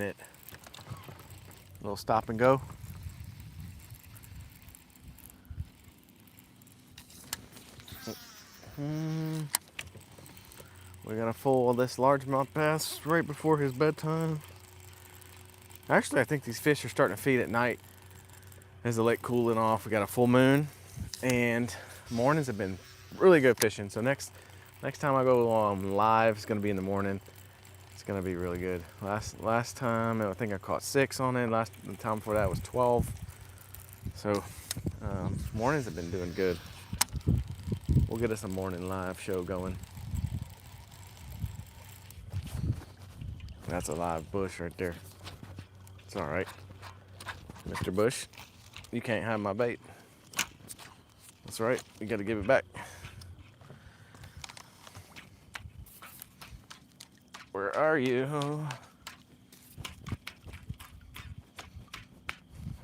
it. A little stop and go. We got a full of this largemouth bass right before his bedtime. Actually, I think these fish are starting to feed at night as the lake cooling off. We got a full moon, and mornings have been really good fishing. So next time I go live, it's gonna be in the morning. It's gonna be really good. Last time I think I caught 6 on it. The time before that was 12. So mornings have been doing good. We'll get us a morning live show going. That's a live bush right there. It's all right, Mr. Bush. You can't have my bait. That's right. You got to give it back. Where are you?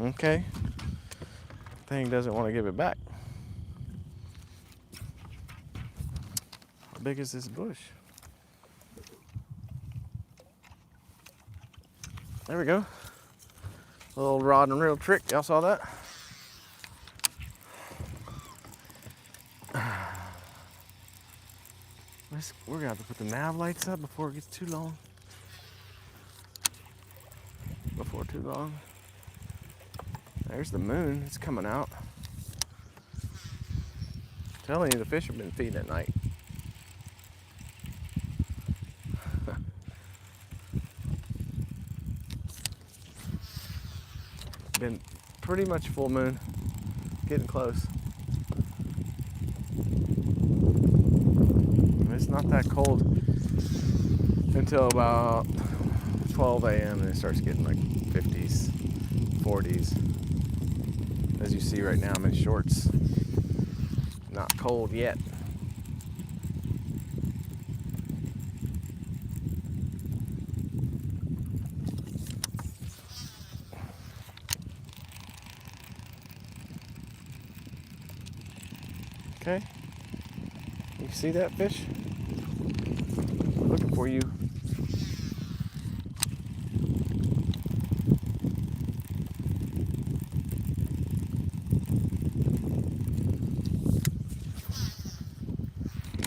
Okay. Thing doesn't want to give it back. How big is this bush? There we go. A little rod and reel trick. Y'all saw that? We're gonna have to put the nav lights up before it gets too long. Before too long. There's the moon. It's coming out. I'm telling you, the fish have been feeding at night. Been pretty much full moon. Getting close. It's not that cold until about 12 a.m. and it starts getting like 50s, 40s. As you see right now, I'm in shorts. Not cold yet. Okay. You see that fish? Looking for you.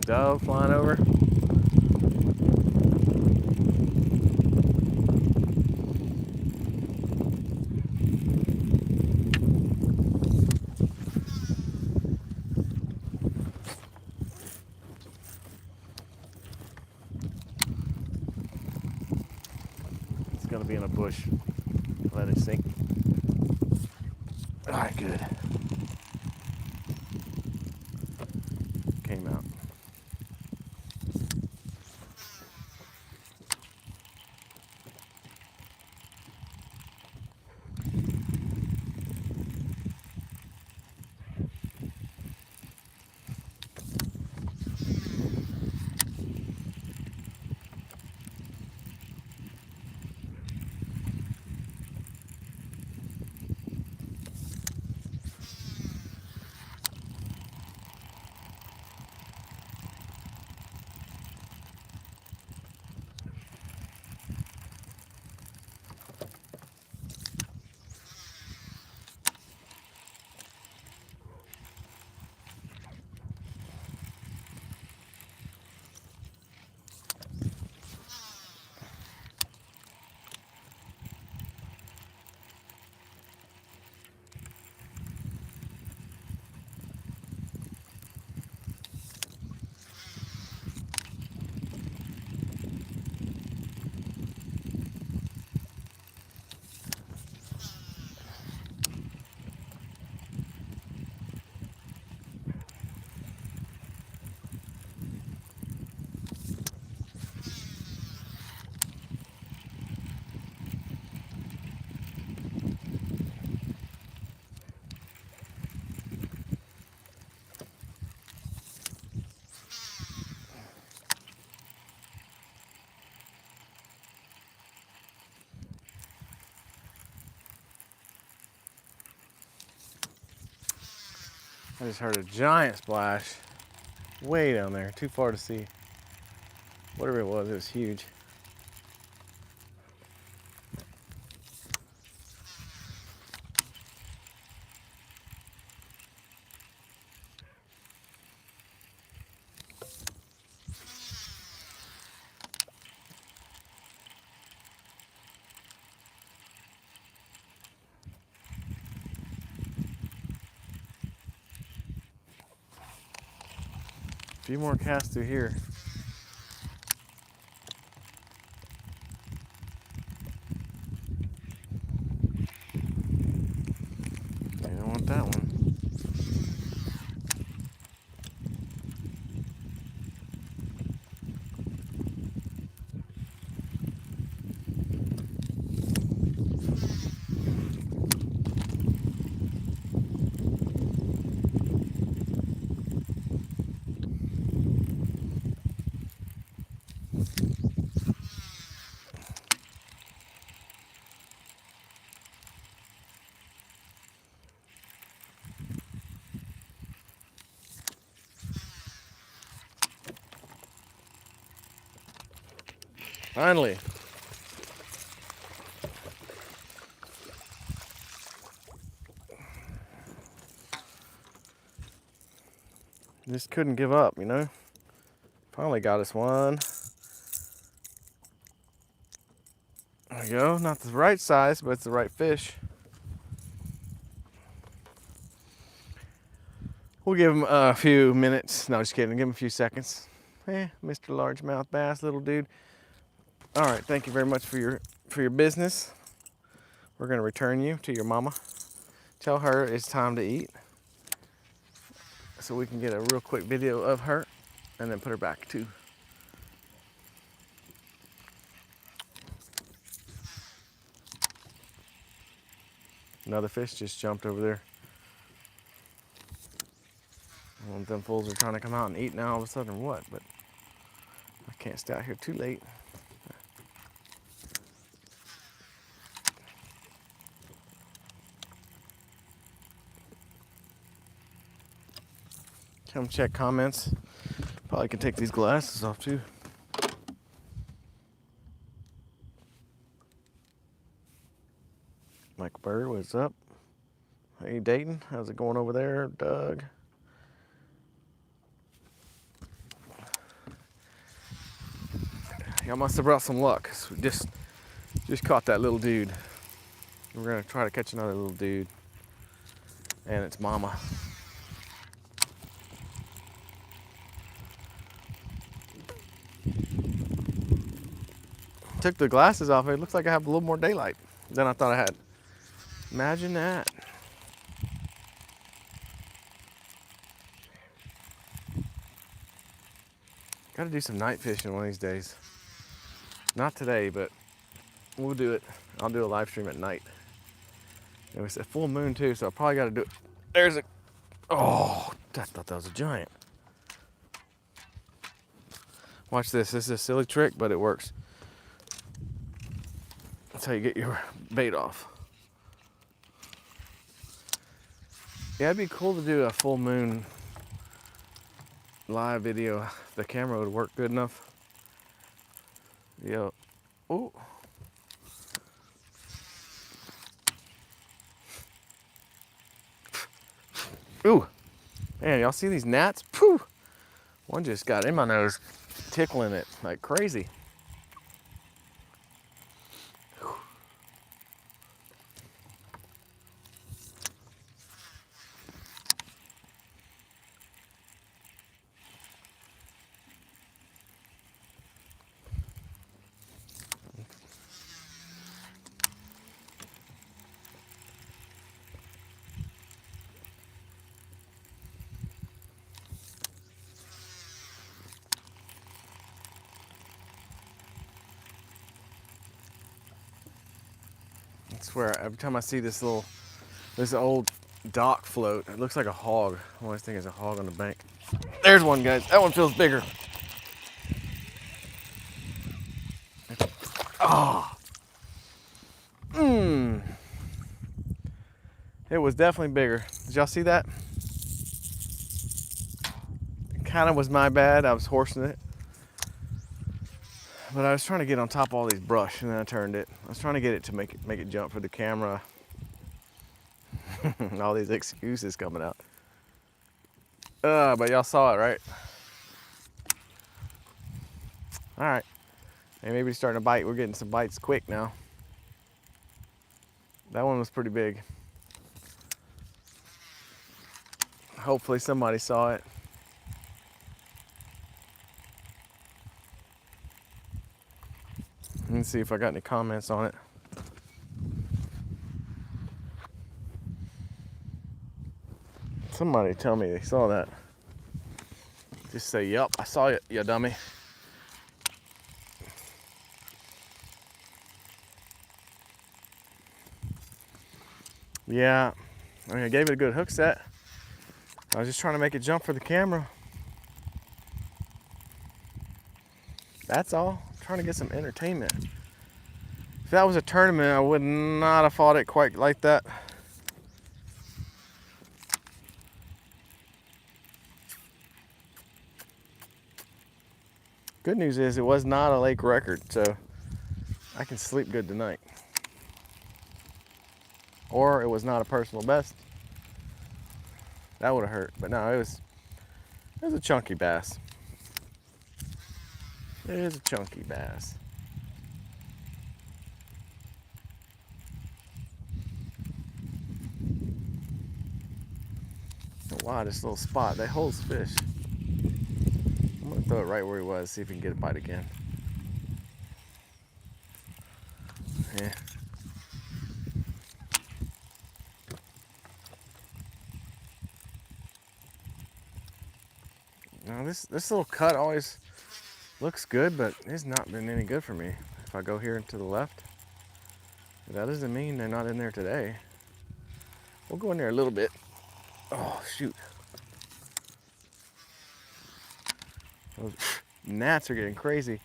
Dove flying over. It's gonna be in a bush. Let it sink. All right, good. Came out. I just heard a giant splash way down there, too far to see. Whatever it was huge. A few more casts through here. I don't want that one. Finally. Just couldn't give up, you know. Finally got us one. There we go. Not the right size, but it's the right fish. We'll give him a few minutes. No, just kidding. Give him a few seconds. Mr. Largemouth Bass, little dude. All right, thank you very much for your business. We're gonna return you to your mama. Tell her it's time to eat, so we can get a real quick video of her, and then put her back too. Another fish just jumped over there. I don't know if them fools are trying to come out and eat now all of a sudden or what, but I can't stay out here too late. Come check comments. Probably can take these glasses off too. Mike Bird, what's up? Hey Dayton, how's it going over there? Doug. Y'all must have brought some luck. So we just caught that little dude. We're gonna try to catch another little dude. And it's mama. Took the glasses off. It looks like I have a little more daylight than I thought I had. Imagine that. Got to do some night fishing one of these days. Not today, but we'll do it. I'll do a live stream at night. It was a full moon too, so I probably got to do it. There's a, oh, I thought that was a giant. Watch this. This is a silly trick, but it works. That's how you get your bait off. Yeah, it'd be cool to do a full moon live video. If the camera would work good enough. Yo, ooh. Ooh, man, y'all see these gnats? Pooh! One just got in my nose, tickling it like crazy. I swear, every time I see this old dock float, it looks like a hog. I always think it's a hog on the bank. There's one, guys. That one feels bigger. Oh. It was definitely bigger. Did y'all see that? kind of was my bad. I was horsing it. But I was trying to get on top of all these brush, and then I turned it. I was trying to get it to make it jump for the camera. All these excuses coming out. But y'all saw it, right? All right. Hey, maybe it's starting to bite. We're getting some bites quick now. That one was pretty big. Hopefully somebody saw it. Let's see if I got any comments on it. Somebody tell me they saw that. Just say, "Yup, I saw it, you dummy." Yeah, I mean, I gave it a good hook set. I was just trying to make it jump for the camera. That's all. I'm trying to get some entertainment. If that was a tournament, I would not have fought it quite like that. Good news is it was not a lake record, so I can sleep good tonight. Or it was not a personal best. That would have hurt, but no, it was a chunky bass. It is a chunky bass. Wow, this little spot, that holds fish. I'm gonna throw it right where he was, see if we can get a bite again. Yeah. Now this little cut always looks good, but it's not been any good for me. If I go here and to the left, that doesn't mean they're not in there today. We'll go in there a little bit. Oh, shoot. Those gnats are getting crazy.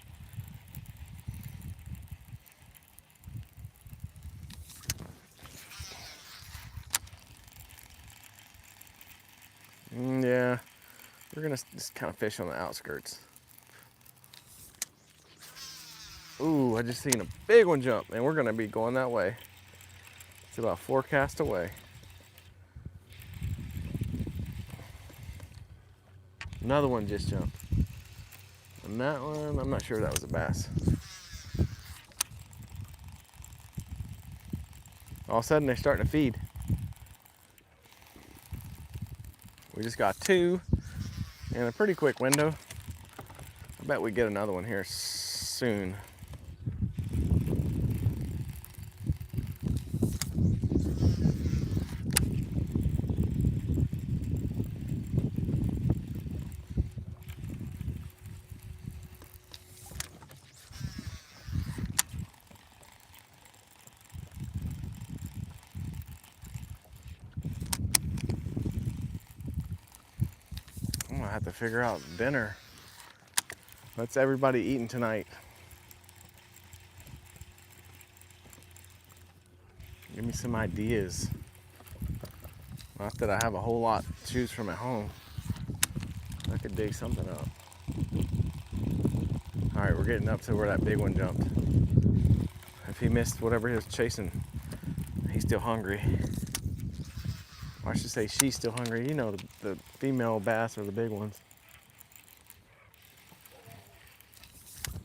Yeah, we're gonna just kind of fish on the outskirts. Ooh, I just seen a big one jump, and we're gonna be going that way. It's about 4 casts away. Another one just jumped. And that one, I'm not sure that was a bass. All of a sudden, they're starting to feed. We just got 2 in a pretty quick window. I bet we get another one here soon. I have to figure out dinner. What's everybody eating tonight? Give me some ideas. Not that I have a whole lot to choose from at home. I could dig something up. All right, we're getting up to where that big one jumped. If he missed whatever he was chasing, he's still hungry. Or I should say she's still hungry. You know, the female bass are the big ones.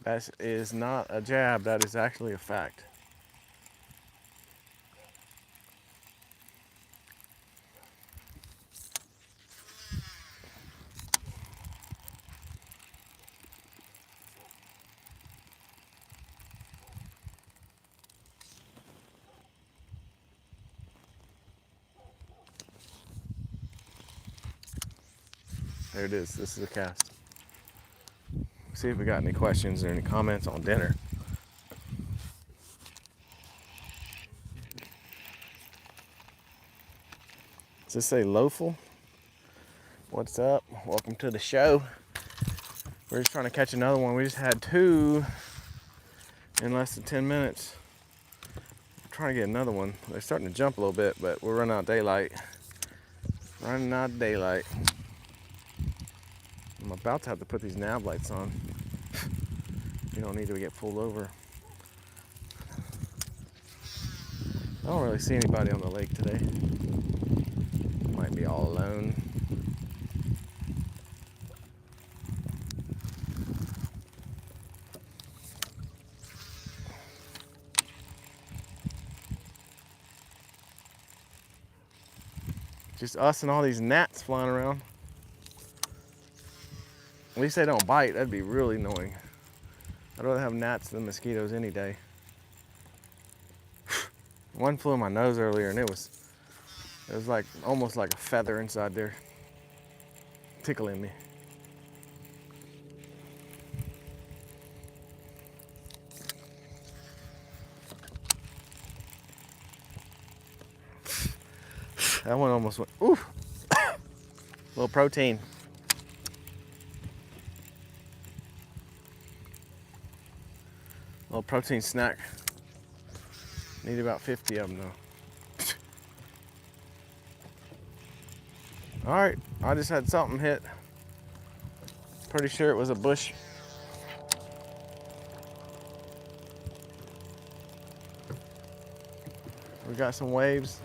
That is not a jab, that is actually a fact. There it is. This is a cast. See if we got any questions or any comments on dinner. Does this say Loaful? What's up? Welcome to the show. We're just trying to catch another one. We just had 2 in less than 10 minutes. I'm trying to get another one. They're starting to jump a little bit, but we're running out of daylight. Running out of daylight. I'm about to have to put these nav lights on. You don't need to get pulled over. I don't really see anybody on the lake today. Might be all alone. Just us and all these gnats flying around. At least they don't bite. That'd be really annoying. I'd rather have gnats than mosquitoes any day. One flew in my nose earlier, and it was like almost like a feather inside there, tickling me. That one almost went, ooh. Little protein. Little protein snack. Need about 50 of them though. All right, I just had something hit. Pretty sure it was a bush. We got some waves.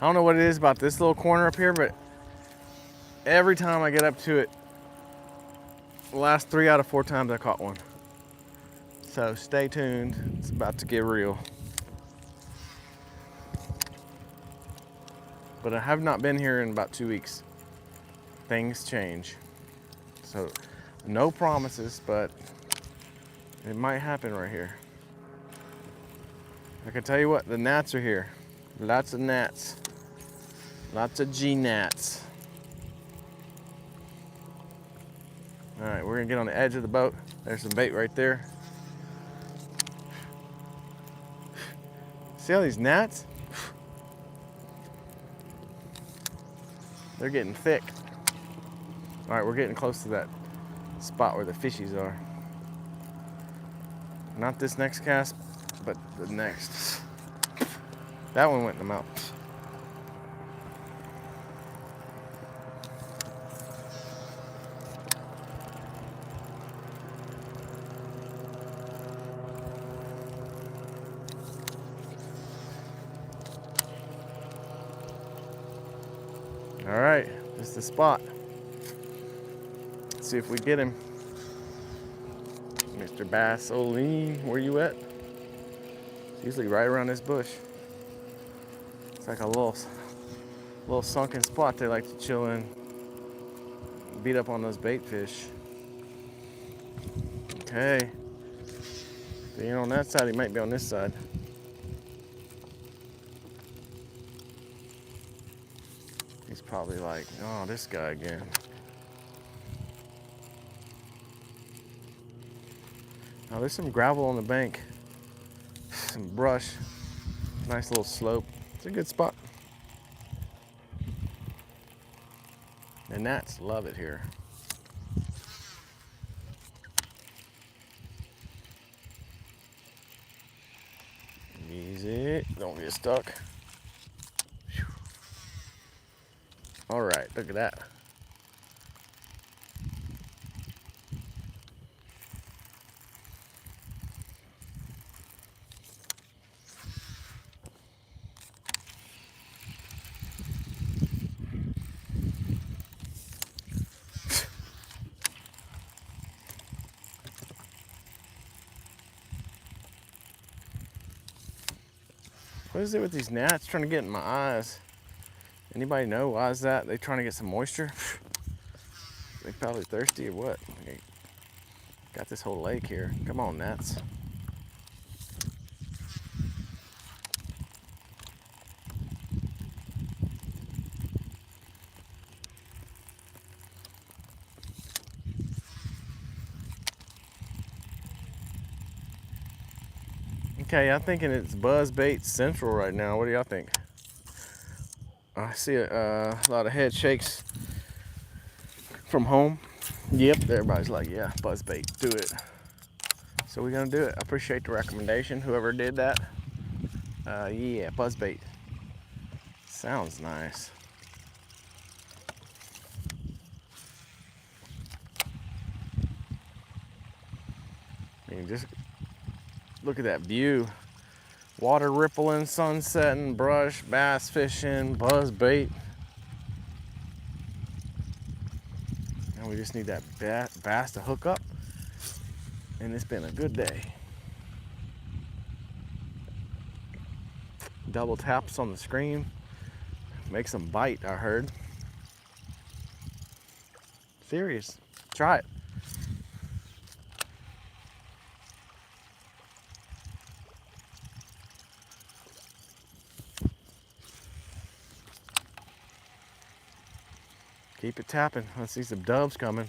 I don't know what it is about this little corner up here, but every time I get up to it, the last 3 out of 4 times I caught one. So stay tuned, it's about to get real. But I have not been here in about 2 weeks. Things change. So no promises, but it might happen right here. I can tell you what, the gnats are here. Lots of gnats. Lots of G-gnats. All right, we're gonna get on the edge of the boat. There's some bait right there. See all these gnats? They're getting thick. All right, we're getting close to that spot where the fishies are. Not this next cast, but the next. That one went in the mouth. All right, this is the spot. Let's see if we get him. Mr. Bassoline, where you at? It's usually right around this bush. It's like a little sunken spot they like to chill in. Beat up on those bait fish. Okay. If he ain't on that side, he might be on this side. He's probably like, oh, this guy again. Now there's some gravel on the bank, some brush, nice little slope. It's a good spot. The gnats love it here. Easy, don't get stuck. Whew. All right, look at that. What is it with these gnats trying to get in my eyes? Anybody know why is that? They trying to get some moisture? They probably thirsty or what? They got this whole lake here. Come on, gnats. Okay, I'm thinking it's buzzbait central right now. What do y'all think? I see a lot of head shakes from home. Yep, everybody's like, yeah, buzzbait, do it. So we're gonna do it. I appreciate the recommendation, whoever did that. Yeah, buzzbait. Sounds nice. I mean, just look at that view. Water rippling, sun setting, brush, bass fishing, buzzbait. Now we just need that bass to hook up. And it's been a good day. Double taps on the screen. Makes them bite, I heard. Serious. Try it. Keep it tapping. I see some doves coming.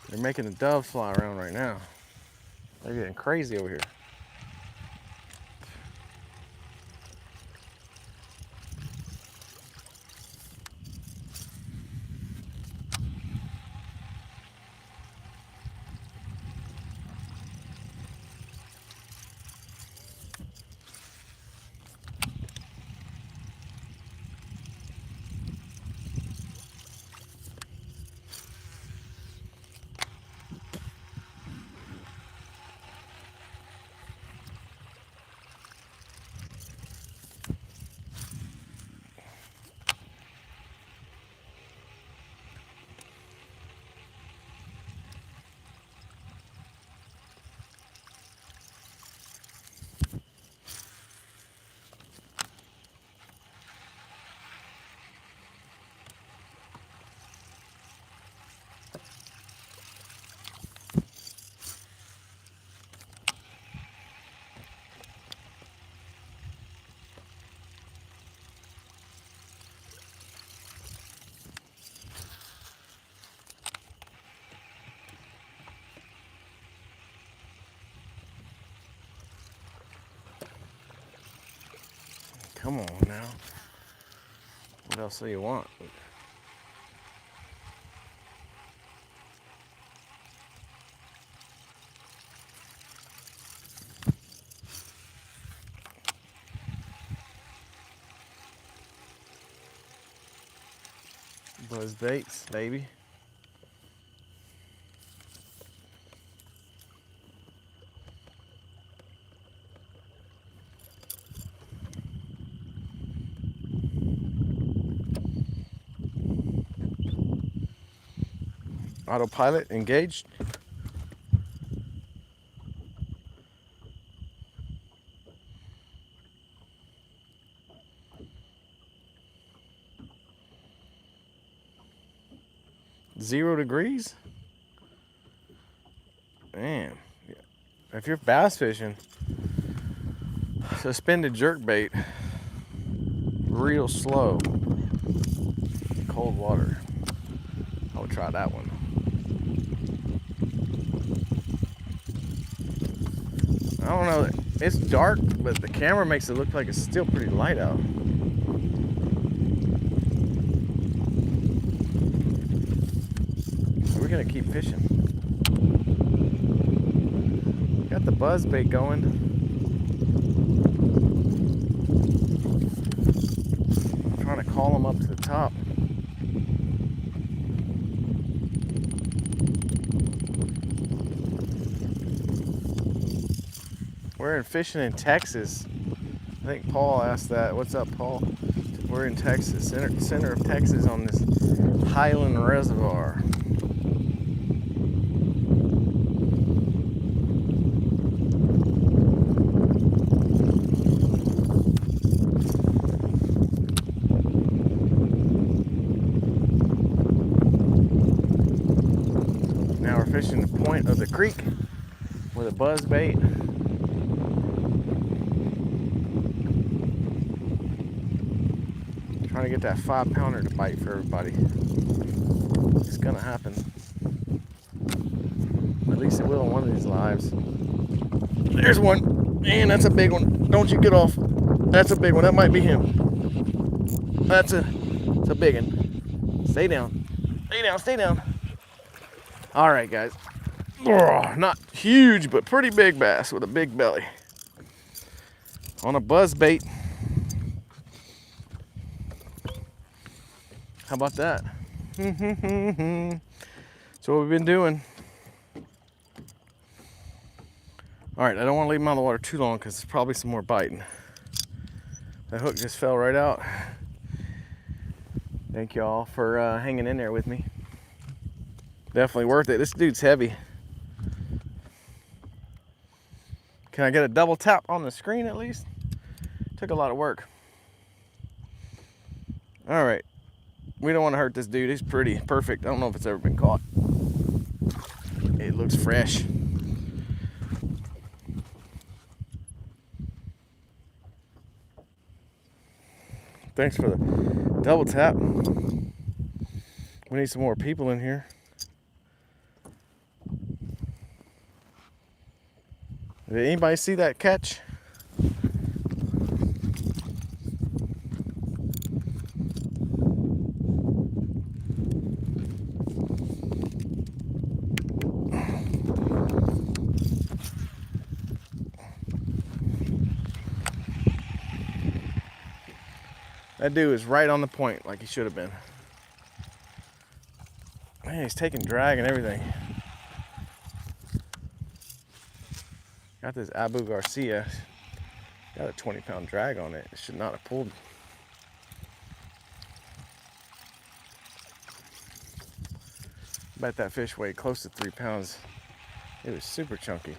They're making the doves fly around right now. They're getting crazy over here. Come on now. What else do you want? Buzz baits, baby. Autopilot engaged. Zero degrees? Man, if you're bass fishing, suspended jerk bait, real slow, cold water. I would try that one. I don't know, it's dark, but the camera makes it look like it's still pretty light out. We're gonna keep fishing. Got the buzz bait going. I'm trying to call them up to the top. We're fishing in Texas. I think Paul asked that. What's up, Paul? We're in Texas, center of Texas on this Highland Reservoir. Now we're fishing the point of the creek with a buzz bait. Trying to get that 5-pounder to bite for everybody. It's gonna happen. At least it will in one of these lives. There's one. Man, that's a big one. Don't you get off. That's a big one. That might be him. That's a It's a big one. Stay down. Stay down, stay down. All right, guys. Oh, not huge, but pretty big bass with a big belly. On a buzz bait. How about that? That's what we've been doing. All right, I don't want to leave them out of the water too long because there's probably some more biting. That hook just fell right out. Thank y'all for hanging in there with me. Definitely worth it. This dude's heavy. Can I get a double tap on the screen at least? Took a lot of work. All right. We don't want to hurt this dude. He's pretty perfect. I don't know if it's ever been caught. It looks fresh. Thanks for the double tap. We need some more people in here. Did anybody see that catch? That dude is right on the point like he should have been. Man, he's taking drag and everything. Got this Abu Garcia. Got a 20-pound drag on it. It should not have pulled. Bet that fish weighed close to 3 pounds. It was super chunky.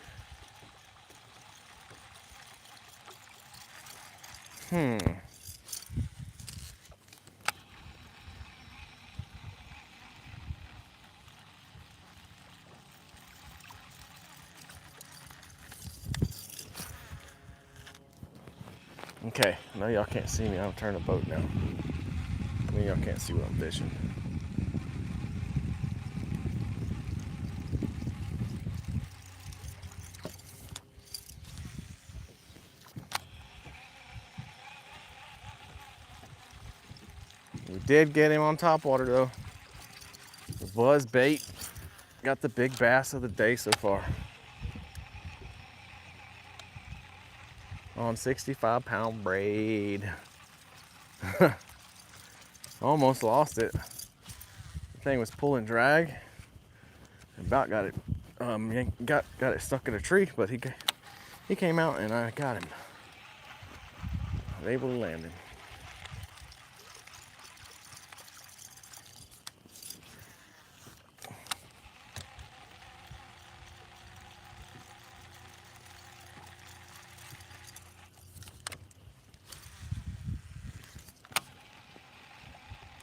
Okay, now y'all can't see me. I'll turn the boat now. Now y'all can't see what I'm fishing. We did get him on Topwater though. The buzz bait. Got the big bass of the day so far. On 65-pound braid. Almost lost it. The thing was pulling drag. About got it. Got it stuck in a tree, but he came out and I got him. I was able to land him.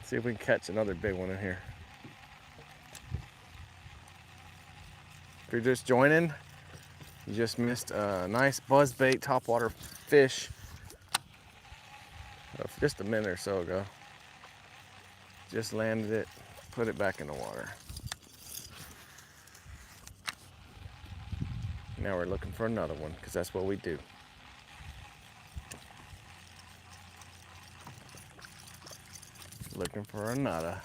See if we can catch another big one in here. If you're just joining, you just missed a nice buzzbait topwater fish just a minute or so ago. Just landed it, put it back in the water. Now we're looking for another one because that's what we do. Looking for another.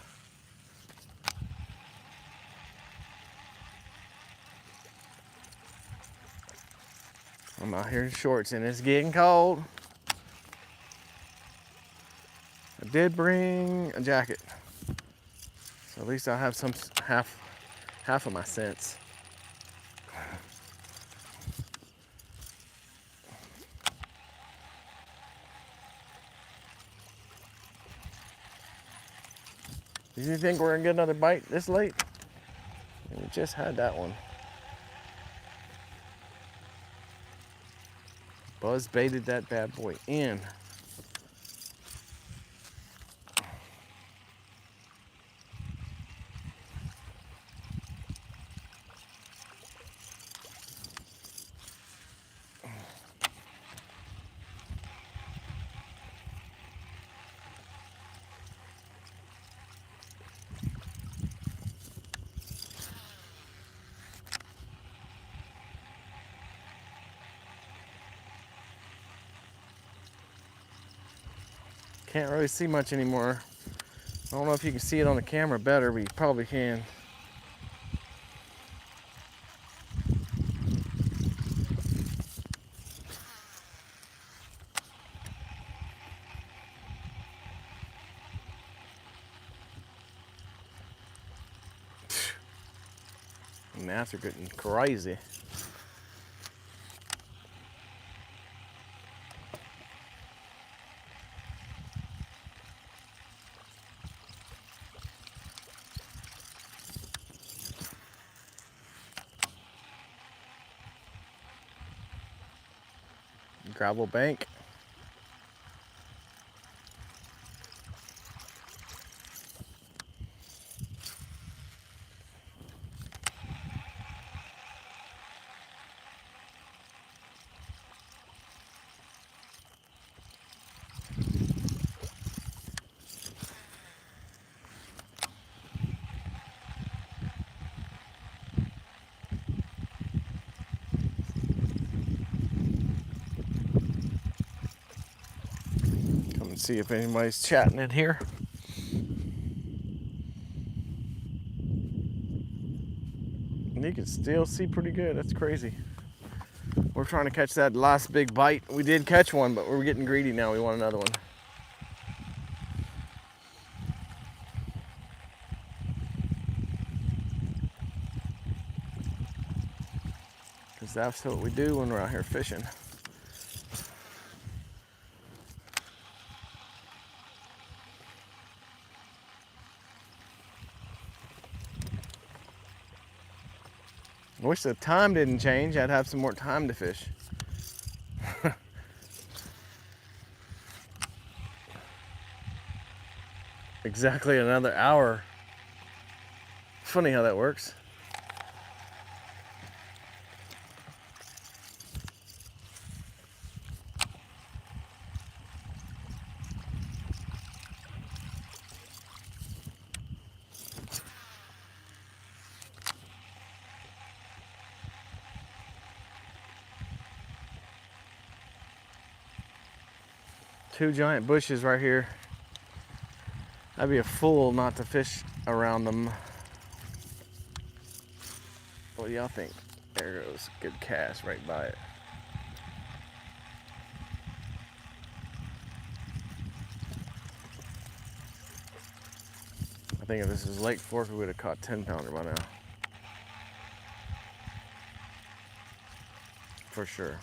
I'm out here in shorts and it's getting cold. I did bring a jacket, so at least I'll have some half of my sense. Do you think we're gonna get another bite this late? We just had that one. Buzz baited that bad boy in. Can't really see much anymore I don't know if you can see it on the camera better, but you probably can. Gnats are getting crazy. Gravel bank. Come and see if anybody's chatting in here. And you can still see pretty good. That's crazy. We're trying to catch that last big bite. We did catch one, but we're getting greedy now. We want another one. Because that's what we do when we're out here fishing. I wish the time didn't change. I'd have some more time to fish. Exactly another hour. Funny how that works. Two giant bushes right here. I'd be a fool not to fish around them. What do y'all think? There goes a good cast right by it. I think if this is Lake Fork, we would have caught 10-pounder by now. For sure.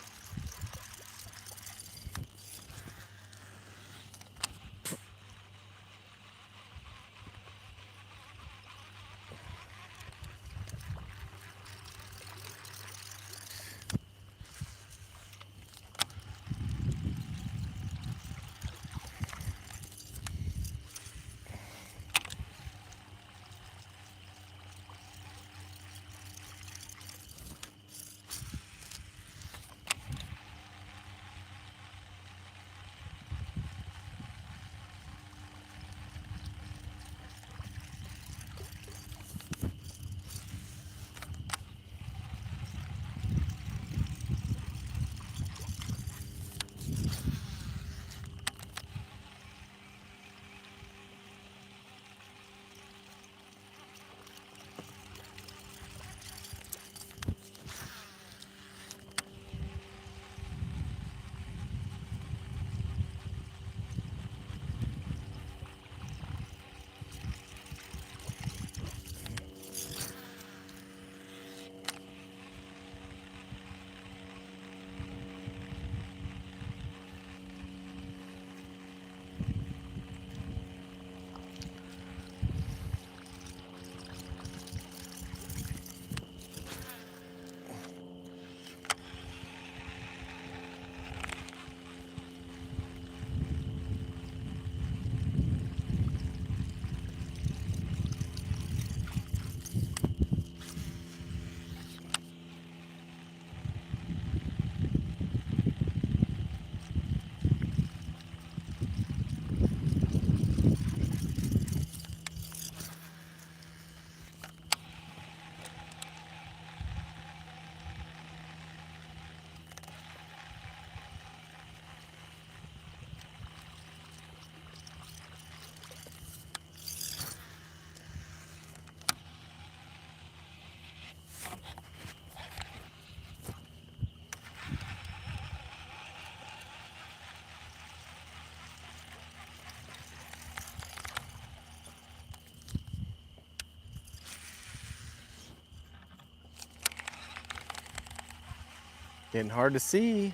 Getting hard to see.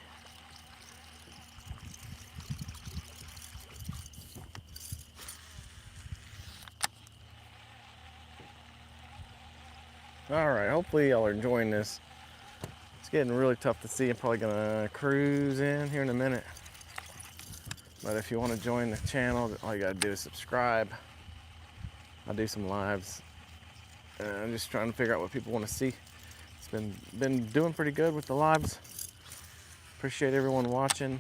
Alright, hopefully y'all are enjoying this. It's getting really tough to see. I'm probably gonna cruise in here in a minute. But if you want to join the channel, all you gotta do is subscribe. I'll do some lives. I'm just trying to figure out what people want to see. It's been doing pretty good with the lives. Appreciate everyone watching.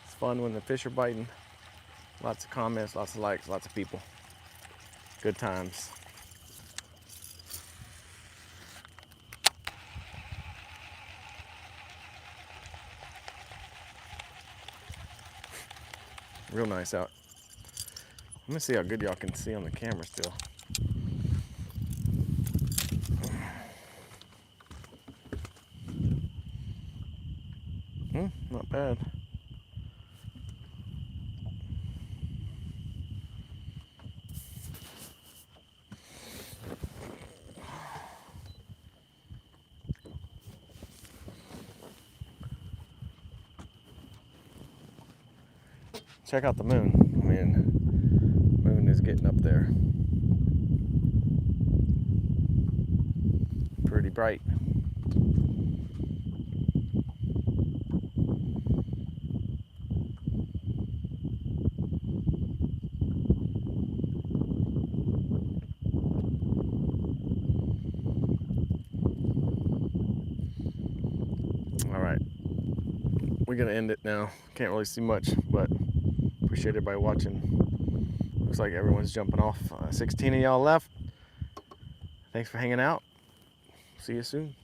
It's fun when the fish are biting. Lots of comments, lots of likes, lots of people. Good times. Real nice out. Let me see how good y'all can see on the camera still. Not bad. Check out the moon. I mean, moon is getting up there. Pretty bright. All right, we're gonna end it now. Can't really see much, but appreciate everybody watching. Looks like everyone's jumping off. 16 of y'all left. Thanks for hanging out. See you soon.